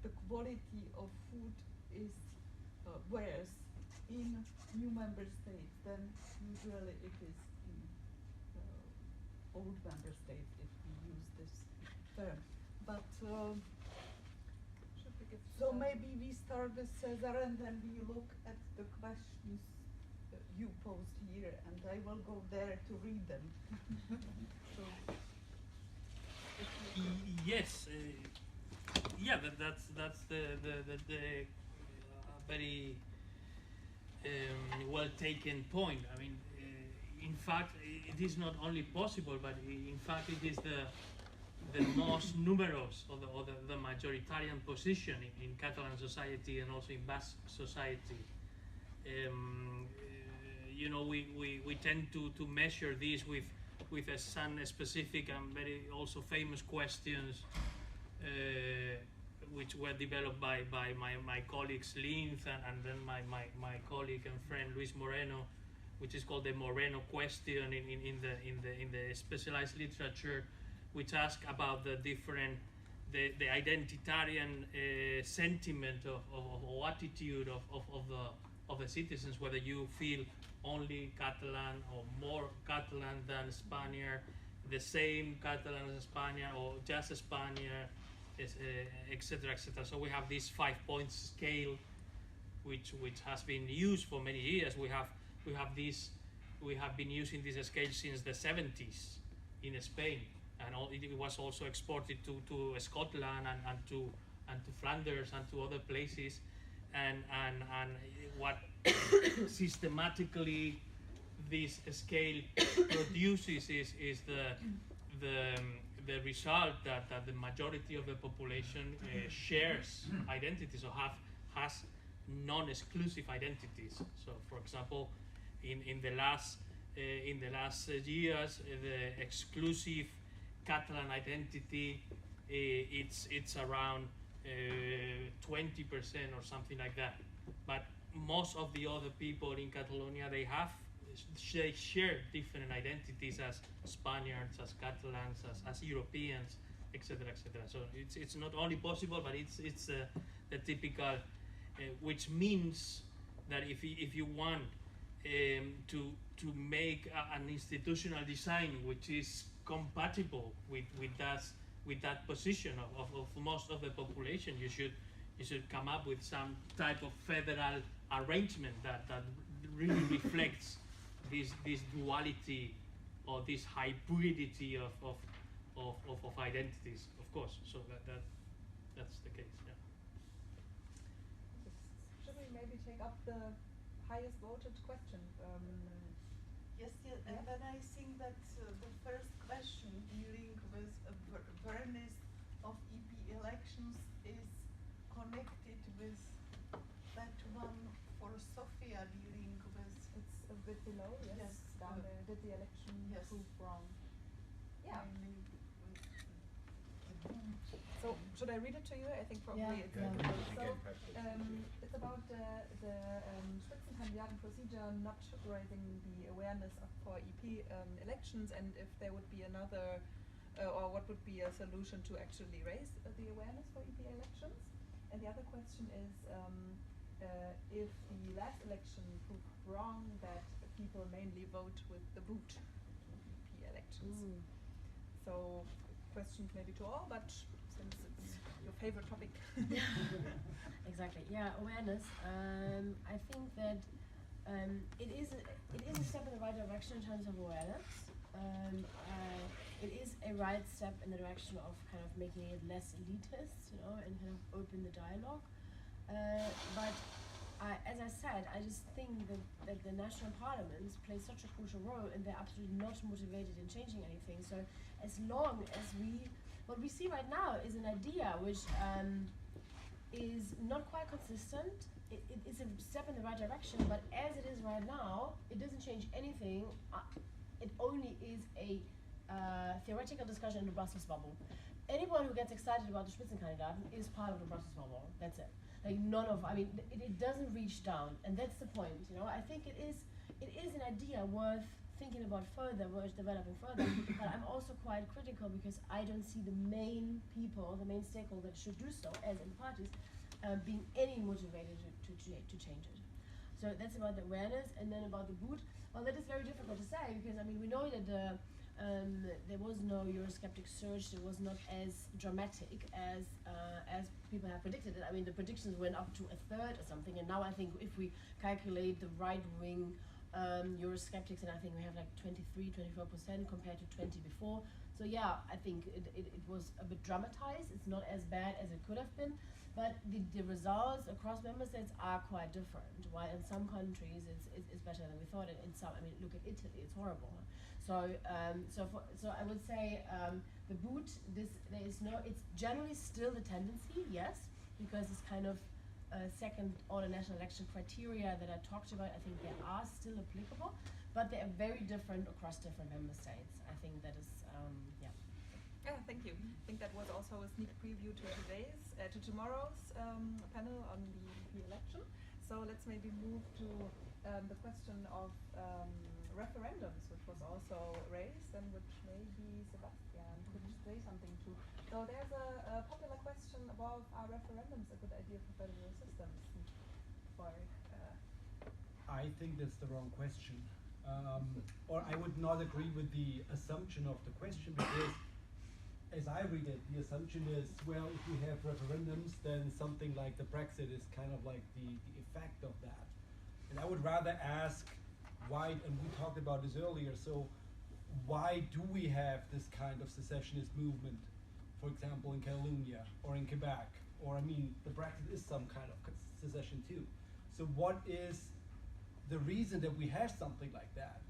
[SPEAKER 6] the quality of food is worse in new member states than usually it is in old member states, if we use this term. But so maybe we start with César, and then we look at the questions you posed here, and I will go there to read them. So,
[SPEAKER 2] yes, yeah, that's the very well taken point. I mean, in fact, it is not only possible, but in fact, it is the most numerous, or the majoritarian position in Catalan society and also in Basque society. You know, we tend to measure this with some specific and very also famous questions, which were developed by my colleagues Linz and then my colleague and friend Luis Moreno, which is called the Moreno question in the specialized literature, which ask about the different the identitarian sentiment or attitude of the citizens, whether you feel only Catalan or more Catalan than Spaniard, the same Catalan as Spaniard, or just Spaniard, etc., etc. So we have this 5-point scale, which has been used for many years. We have been using this scale since the 70s in Spain, and it was also exported to Scotland and to Flanders and to other places, and what systematically this scale produces is the result that the majority of the population shares identity, so has non-exclusive identities. So, for example, in the last years, the exclusive Catalan identity, it's around 20% or something like that. But most of the other people in Catalonia, they share different identities as Spaniards, as Catalans, as Europeans, etc., etc. So it's not only possible, but it's the typical, which means that if you want to make an institutional design which is compatible with that position of most of the population, you should come up with some type of federal arrangement that really reflects this duality or this hybridity of identities, of course. So that's the case. Yeah.
[SPEAKER 1] Should we maybe take up the highest voted question?
[SPEAKER 6] Yes, and then I think that the first question dealing with awareness of EP elections is connected with that one for Sophia dealing with.
[SPEAKER 1] It's a bit below, yes.
[SPEAKER 6] Yes,
[SPEAKER 1] Down there, did the election prove wrong? Yeah.
[SPEAKER 6] Mainly with the boot.
[SPEAKER 1] So should I read it to you? I think probably
[SPEAKER 4] Yeah.
[SPEAKER 1] it's
[SPEAKER 5] Yeah,
[SPEAKER 1] so,
[SPEAKER 5] again, perhaps.
[SPEAKER 1] it's about the Spitzenkandidaten procedure not raising the awareness for EP elections, and if there would be another, or what would be a solution to actually raise the awareness for EP elections. And the other question is if the last election proved wrong that people mainly vote with the boot to EP elections. So questions maybe to all, but since it's your favorite topic.
[SPEAKER 4] Exactly. Yeah, awareness. I think that it is a step in the right direction in terms of awareness. It is a right step in the direction of kind of making it less elitist, and kind of open the dialogue. But as I said, I just think that the national parliaments play such a crucial role, and they're absolutely not motivated in changing anything. So as long as what we see right now is an idea which is not quite consistent. It's a step in the right direction, but as it is right now, it doesn't change anything. It only is a theoretical discussion in the Brussels bubble. Anyone who gets excited about the Spitzenkandidaten is part of the Brussels bubble. That's it. Like it doesn't reach down, and that's the point. I think it is an idea worth thinking about further, worth developing further. But I'm also quite critical because I don't see the main people, the main stakeholders that should do so, as in the parties, being any motivated to change it. So that's about the awareness, and then about the boot. Well, that is very difficult to say because we know that there was no Eurosceptic surge. It was not as dramatic as people have predicted it. The predictions went up to a third or something, and now I think if we calculate the right wing Eurosceptics, and I think we have like 23-24% compared to 20 before. So yeah, I think it was a bit dramatized. It's not as bad as it could have been, but the results across member states are quite different. While in some countries it's better than we thought. In some, look at Italy, it's horrible. So I would say the boot. It's generally still the tendency, yes, because it's kind of second order national election criteria that I talked about. I think they are still applicable, but they are very different across different member states. I think that is, yeah.
[SPEAKER 1] Yeah, thank you. I think that was also a sneak preview to tomorrow's panel on the election. So let's maybe move to the question of referendums, which was also raised and which maybe Sebastian could say something to. So there's a popular question about, are referendums a good idea for federal systems?
[SPEAKER 3] I think that's the wrong question. Or I would not agree with the assumption of the question, because as I read it, the assumption is, well, if we have referendums, then something like the Brexit is kind of like the effect of that. And I would rather ask why, and we talked about this earlier, so why do we have this kind of secessionist movement, for example, in Catalonia or in Quebec? Or the Brexit is some kind of secession too. So what is the reason that we have something like that?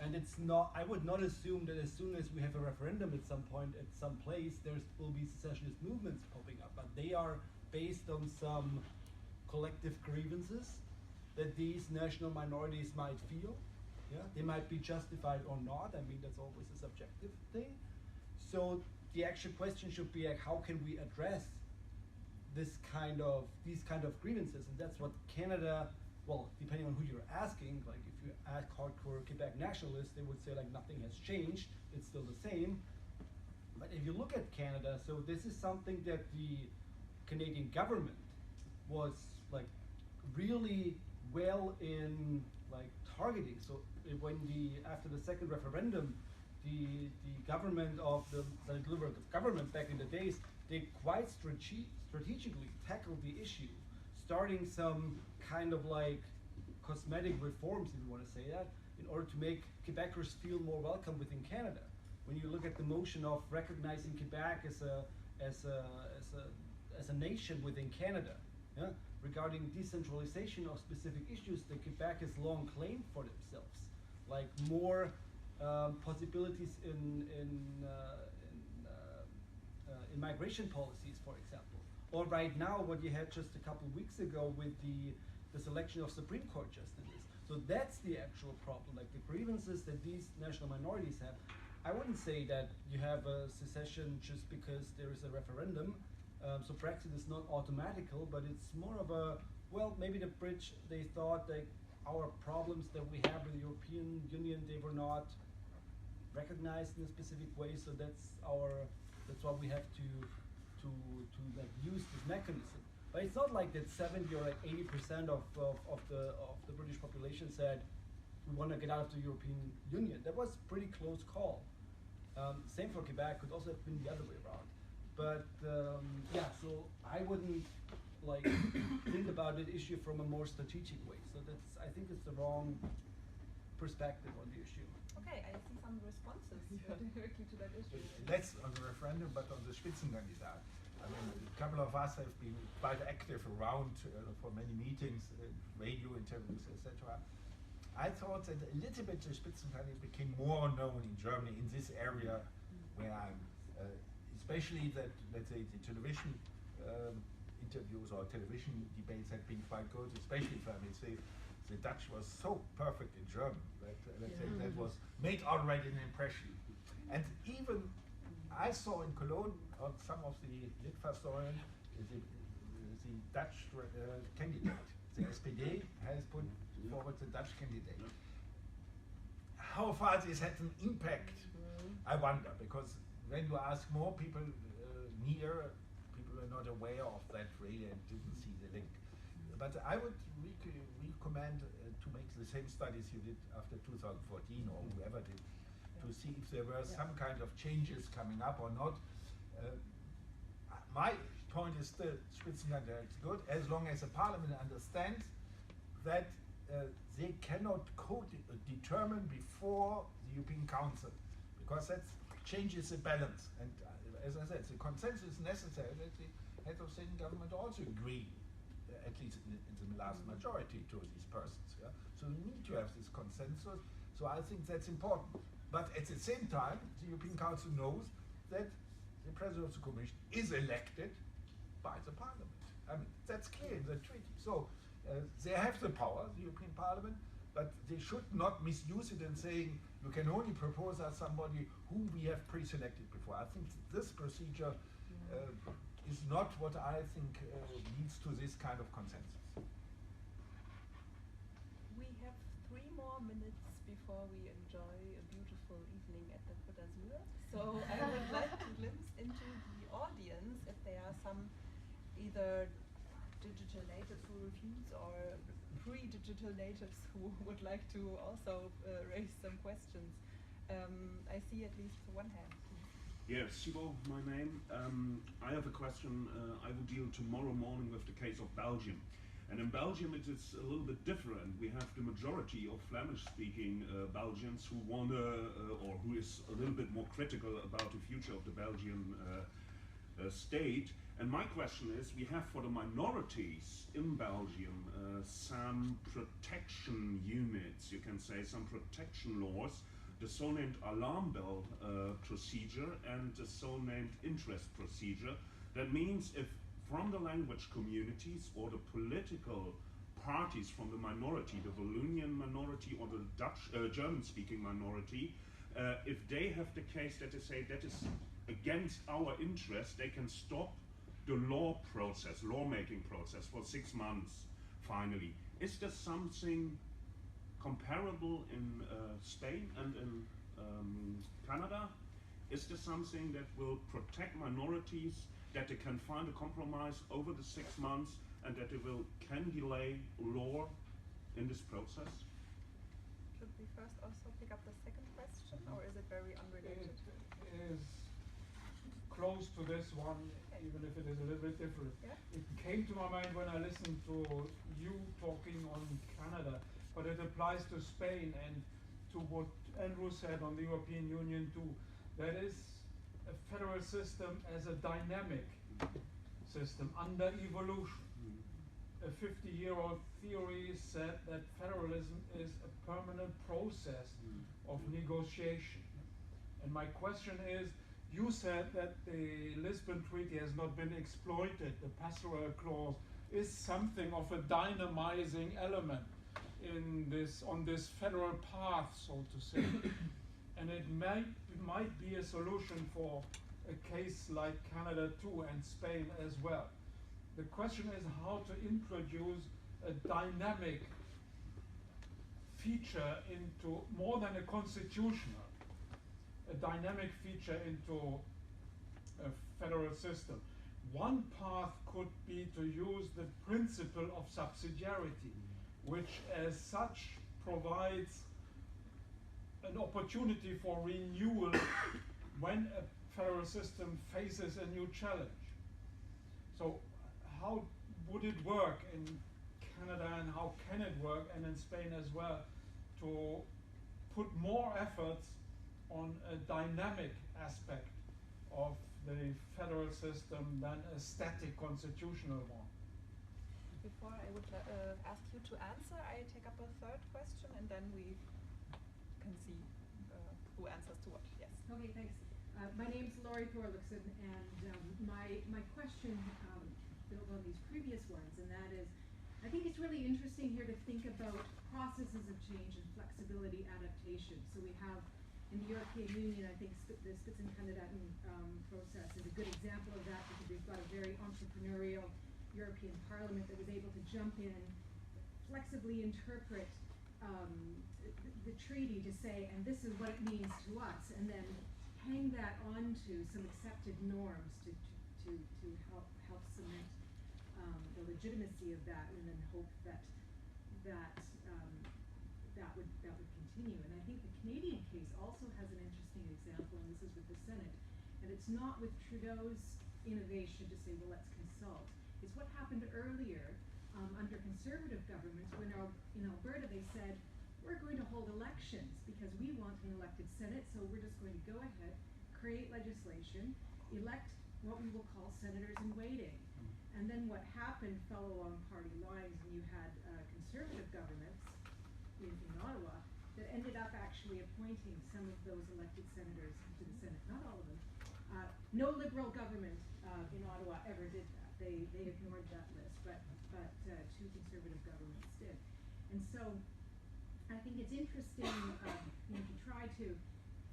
[SPEAKER 3] And it's not, I would not assume that as soon as we have a referendum at some point, at some place, there will be secessionist movements popping up, but they are based on some collective grievances that these national minorities might feel. Yeah, they might be justified or not. I mean, that's always a subjective thing. So the actual question should be like, how can we address these kind of grievances? And that's what Canada, well, depending on who you're asking, like if you ask hardcore Quebec nationalists, they would say like nothing has changed, it's still the same. But if you look at Canada, so this is something that the Canadian government was like really well in like targeting. So when after the second referendum, the government of the deliberative government back in the days, they quite strategically tackled the issue, starting some kind of like cosmetic reforms, if you want to say that, in order to make Quebecers feel more welcome within Canada. When you look at the motion of recognizing Quebec as a nation within Canada, yeah, regarding decentralization of specific issues that Quebec has long claimed for themselves, like more possibilities in migration policies, for example, or right now what you had just a couple of weeks ago with the selection of Supreme Court justices. So that's the actual problem, like the grievances that these national minorities have. I wouldn't say that you have a secession just because there is a referendum. So Brexit is not automatical, but it's more of a, well, maybe the bridge, they thought that our problems that we have with the European Union, they were not recognized in a specific way, so that's why we have to like use this mechanism. But it's not like that 70 or like 80% of the British population said we want to get out of the European Union. That was a pretty close call. Same for Quebec, could also have been the other way around. But yeah, so I wouldn't like think about the issue from a more strategic way. So I think it's the wrong perspective on the issue.
[SPEAKER 1] Okay, I see some responses directly to that issue.
[SPEAKER 5] Less on the referendum, but on the Spitzenkandidat. I mean, a couple of us have been quite active around for many meetings, radio interviews, etc. I thought that a little bit the Spitzenkandidat became more known in Germany, in this area where I'm, especially that, let's say, the television interviews or television debates had been quite good, especially if I may say, the Dutch was so perfect in German that, let's say, that was made already an impression. And even I saw in Cologne on some of the Litfaßsäulen the Dutch candidate. The SPD has put forward the Dutch candidate. How far this had an impact, I wonder, because when you ask more people near, people are not aware of that really and didn't see the link. But I would recommend to make the same studies you did after 2014 or whoever did, to see if there were some kind of changes coming up or not. My point is still Spitzenkandidat is good as long as the parliament understands that they cannot determine before the European Council, because that changes the balance. And as I said, the consensus is necessary that the heads of state and government also agree, at least in the last majority, to these persons. Yeah? So we need to have this consensus. So I think that's important. But at the same time, the European Council knows that the President of the Commission is elected by the Parliament. I mean, that's clear in the treaty. So they have the power, the European Parliament, but they should not misuse it in saying you can only propose as somebody whom we have pre-selected before. I think this procedure is not what I think leads to this kind of consensus.
[SPEAKER 1] We have 3 more minutes before we enjoy a beautiful evening at the Côte d'Azur. So I would like to glimpse into the audience if there are some either digital natives who refuse or pre-digital natives who would like to also raise some questions. I see at least one hand.
[SPEAKER 7] Yes, Sibo, my name. I have a question. I will deal tomorrow morning with the case of Belgium. And in Belgium it is a little bit different. We have the majority of Flemish-speaking Belgians who want or who is a little bit more critical about the future of the Belgian state. And my question is, we have for the minorities in Belgium some protection units, you can say, some protection laws, the so-named alarm bell procedure and the so-named interest procedure. That means if from the language communities or the political parties from the minority, the Walloonian minority or the German-speaking minority, if they have the case that they say that is against our interest, they can stop the lawmaking process for 6 months, finally. Is there something comparable in Spain and in Canada? Is there something that will protect minorities, that they can find a compromise over the 6 months, and that they can delay law in this process?
[SPEAKER 1] Should we first also pick up the second question, or is it very unrelated?
[SPEAKER 8] It is close to this one, even if it is a little bit different.
[SPEAKER 1] Yeah.
[SPEAKER 8] It came to my mind when I listened to you talking on Canada, but it applies to Spain and to what Andrew said on the European Union too. That is a federal system as a dynamic system under evolution. A 50-year-old theory said that federalism is a permanent process of negotiation. And my question is, you said that the Lisbon Treaty has not been exploited. The passerelle clause is something of a dynamizing element in on this federal path, so to say. And it might be a solution for a case like Canada too, and Spain as well. The question is how to introduce a dynamic feature into more than a constitutional, a dynamic feature into a federal system. One path could be to use the principle of subsidiarity, which as such provides an opportunity for renewal when a federal system faces a new challenge. So how would it work in Canada, and how can it work, and in Spain as well, to put more efforts on a dynamic aspect of the federal system than a static constitutional one?
[SPEAKER 1] Before I would ask you to answer, I take up a third question, and then we can see who answers to what. Yes.
[SPEAKER 9] Okay, thanks. My name's Laurie Thorlickson, and my question builds on these previous ones, and that is, I think it's really interesting here to think about processes of change and flexibility adaptation. So we have, in the European Union, I think the Spitzenkandidaten process is a good example of that, because we've got a very entrepreneurial European Parliament that was able to jump in, flexibly interpret the treaty to say, and this is what it means to us, and then hang that onto some accepted norms to help cement the legitimacy of that, and then hope that would continue. And I think the Canadian case also has an interesting example, and this is with the Senate, and it's not with Trudeau's innovation to say, well, let's consult. It's what happened earlier under Conservative governments when in Alberta they said, we're going to hold elections because we want an elected Senate, so we're just going to go ahead, create legislation, elect what we will call senators in waiting. And then what happened fell along party lines, and you had Conservative governments in Ottawa that ended up actually appointing some of those elected senators to the Senate, not all of them. No Liberal government in Ottawa ever did that. They ignored that list, but two Conservative governments did. And so I think it's interesting to try to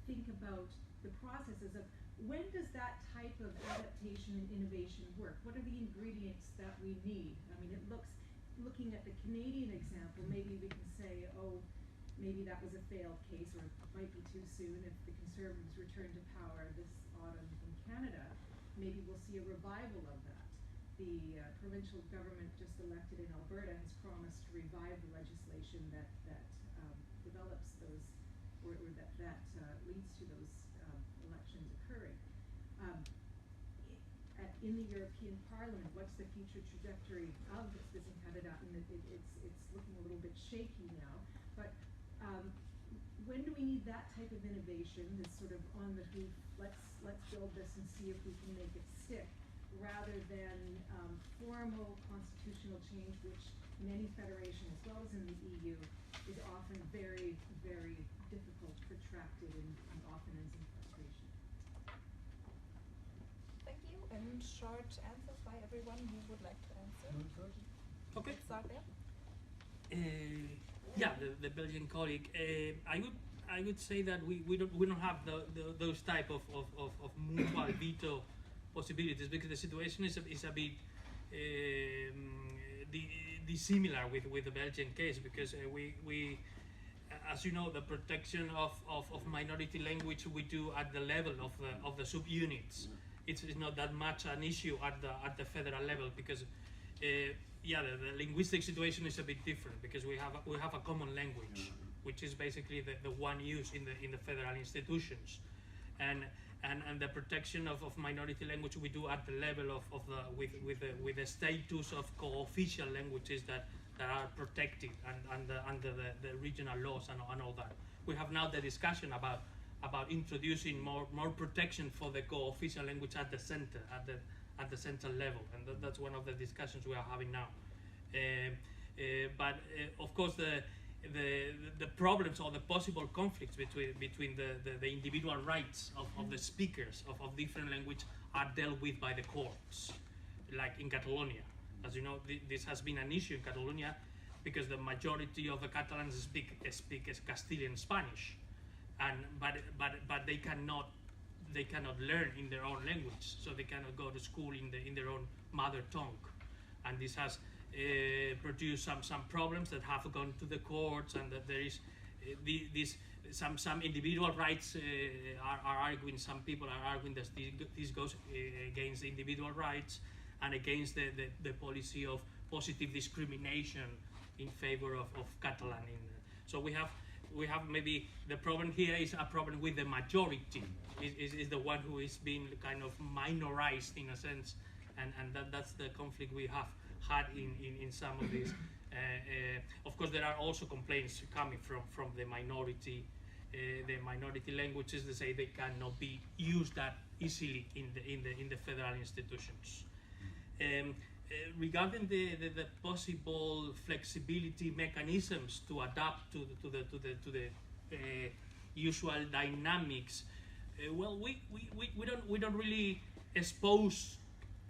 [SPEAKER 9] think about the processes of when does that type of adaptation and innovation work? What are the ingredients that we need? I mean, looking at the Canadian example, maybe we can say, oh, maybe that was a failed case, or it might be too soon if the Conservatives return to power this autumn in Canada. Maybe we'll see a revival of that. The provincial government just elected in Alberta has promised to revive the legislation that develops those, or that leads to those elections occurring. In the European Parliament, what's the future trajectory of the Spitzenkandidaten? It's looking a little bit shaky now, but when do we need that type of innovation, this sort of on the hoof, let's build this and see if we can make it stick, rather than formal constitutional change, which in any federation, as well as in the EU, is often very, very difficult, protracted, and often ends in frustration.
[SPEAKER 1] Thank you. And short answers by everyone who would like to answer.
[SPEAKER 2] Okay.
[SPEAKER 1] Let's start there.
[SPEAKER 2] Yeah, the Belgian colleague. I would say that we don't have those type of mutual veto possibilities, because the situation is a bit dissimilar with the Belgian case, because we as you know, the protection of minority language we do at the level of the subunits. It's not that much an issue at the federal level, because yeah, the linguistic situation is a bit different, because we have a common language, which is basically the one used in the federal institutions, and the protection of minority language we do at the level of with the status of co-official languages that are protected and under the regional laws and all that. We have now the discussion about introducing more protection for the co-official language at the center, at the central level, and that's one of the discussions we are having now. But of course, the problems or the possible conflicts between the individual rights of the speakers of different language are dealt with by the courts, like in Catalonia. As you know, this has been an issue in Catalonia, because the majority of the Catalans speak Castilian Spanish, but they cannot learn in their own language, so they cannot go to school in their own mother tongue, and this has produced some problems that have gone to the courts, and that there is some individual rights are arguing. Some people are arguing that this goes against the individual rights and against the policy of positive discrimination in favor of Catalan. So we have maybe the problem here is a problem with the majority, is the one who is being kind of minorized in a sense, and that's the conflict we have had in some of these. Of course, there are also complaints coming from the minority languages. They say they cannot be used that easily in the federal institutions. Regarding the possible flexibility mechanisms to adapt to the usual dynamics, well, we don't really expose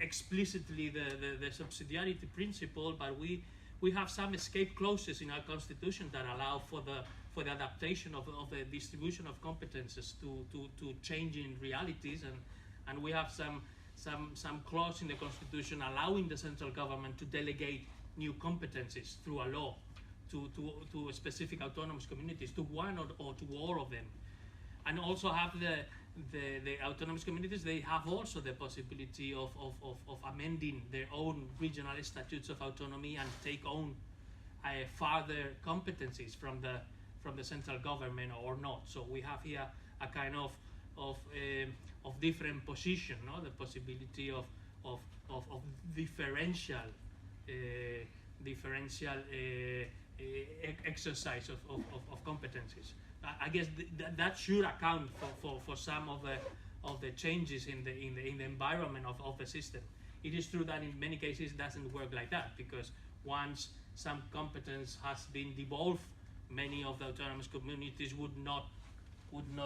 [SPEAKER 2] explicitly the subsidiarity principle, but we have some escape clauses in our constitution that allow for the adaptation of the distribution of competences to changing realities, and we have some clause in the constitution allowing the central government to delegate new competencies through a law to specific autonomous communities, to one or to all of them, and also have the autonomous communities. They have also the possibility of amending their own regional statutes of autonomy and take on further competencies from the central government or not. So we have here a kind of different position, no? The possibility of differential exercise of competencies. I guess that should account for some of the changes in the environment of the system. It is true that in many cases it doesn't work like that, because once some competence has been devolved, many of the autonomous communities would not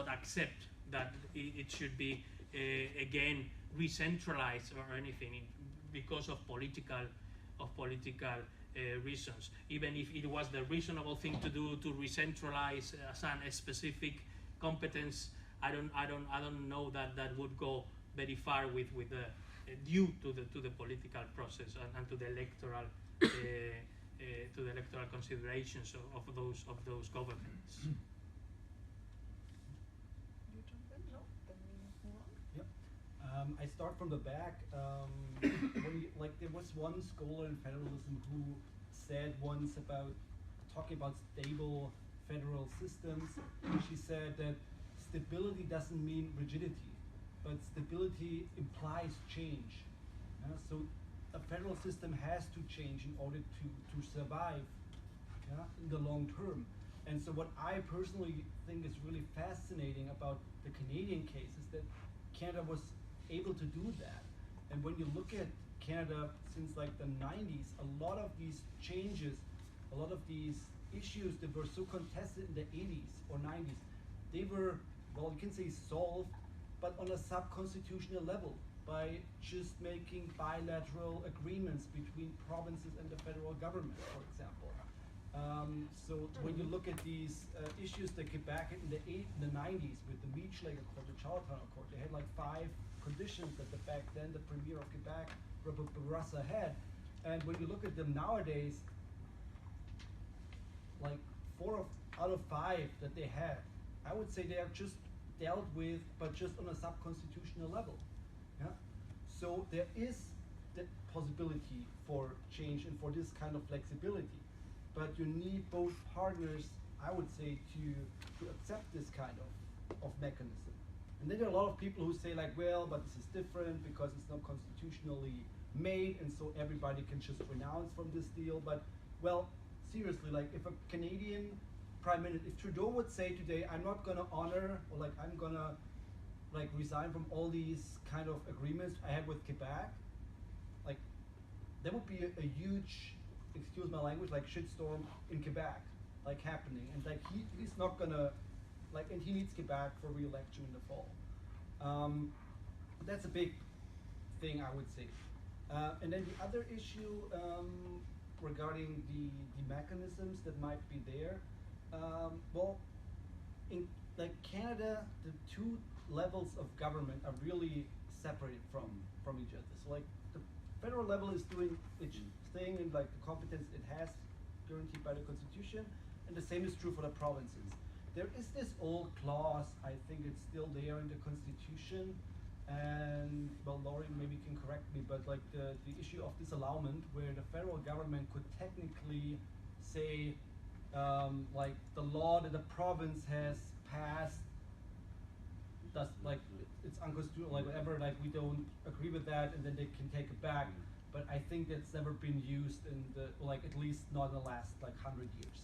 [SPEAKER 2] accept that it should be again re-centralized or anything because of political reasons. Even if it was the reasonable thing to do to re-centralize some specific competence, I don't know that would go very far with due to the political process and to the electoral considerations of those governments.
[SPEAKER 1] You jump in? No? Then we move on.
[SPEAKER 3] Yep. I start from the back. There was one scholar in federalism who said once about talking about stable federal systems. She said that stability doesn't mean rigidity, but stability implies change. So a federal system has to change in order to survive in the long term. And so what I personally think is really fascinating about the Canadian case is that Canada was able to do that. And when you look at Canada since like the 90s, a lot of these changes, a lot of these issues that were so contested in the 80s or 90s, they were, well, you can say solved but on a sub-constitutional level, by just making bilateral agreements between provinces and the federal government, for example. So when you look at these issues that get back in the 90s with the Mietschläger Court, the Charlottetown Court, they had like 5 conditions that back then the Premier of Quebec, Robert Bourassa, had. And when you look at them nowadays, like 4 out of 5 that they have, I would say they are just dealt with, but just on a sub-constitutional level. Yeah? So there is the possibility for change and for this kind of flexibility. But you need both partners, I would say, to accept this kind of mechanism. And then there are a lot of people who say like, well, but this is different because it's not constitutionally made, and so everybody can just renounce from this deal. But, well, seriously, like if a Canadian Prime Minister, if Trudeau would say today, I'm not gonna honor, or like I'm gonna like resign from all these kind of agreements I had with Quebec, like there would be a huge, excuse my language, like shitstorm in Quebec, like happening, and like he's not gonna, like, and he needs Quebec for re-election in the fall. That's a big thing, I would say. And then the other issue regarding the mechanisms that might be there, well, in like Canada, the 2 levels of government are really separated from each other. So like the federal level is doing its thing and like the competence it has guaranteed by the Constitution, and the same is true for the provinces. There is this old clause, I think it's still there in the Constitution, and well, Laurie maybe can correct me, but like the issue of disallowment, where the federal government could technically say, like the law that the province has passed does, like it's unconstitutional, like whatever, like we don't agree with that, and then they can take it back. But I think that's never been used in the, like at least not in the last like 100 years.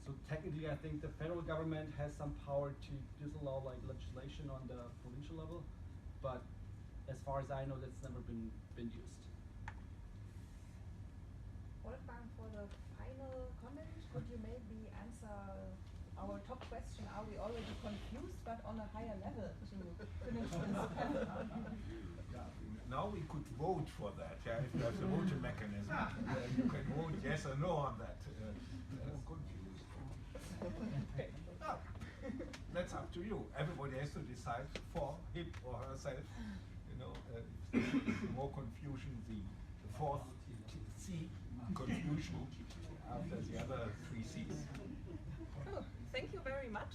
[SPEAKER 3] So technically, I think the federal government has some power to disallow like legislation on the provincial level, but as far as I know, that's never been used.
[SPEAKER 1] Wolfgang, for the final comment, could you maybe answer our top question? Are we already confused, but on a higher level to finish this panel?
[SPEAKER 5] Now we could vote for that. Yeah, if you have the voting mechanism, you can vote yes or no on that. I'm confused.
[SPEAKER 1] Okay.
[SPEAKER 5] No, that's up to you. Everybody has to decide for him or herself. You know, the more confusion, the 4th C, confusion, after the other 3 Cs.
[SPEAKER 1] Oh, thank you very much.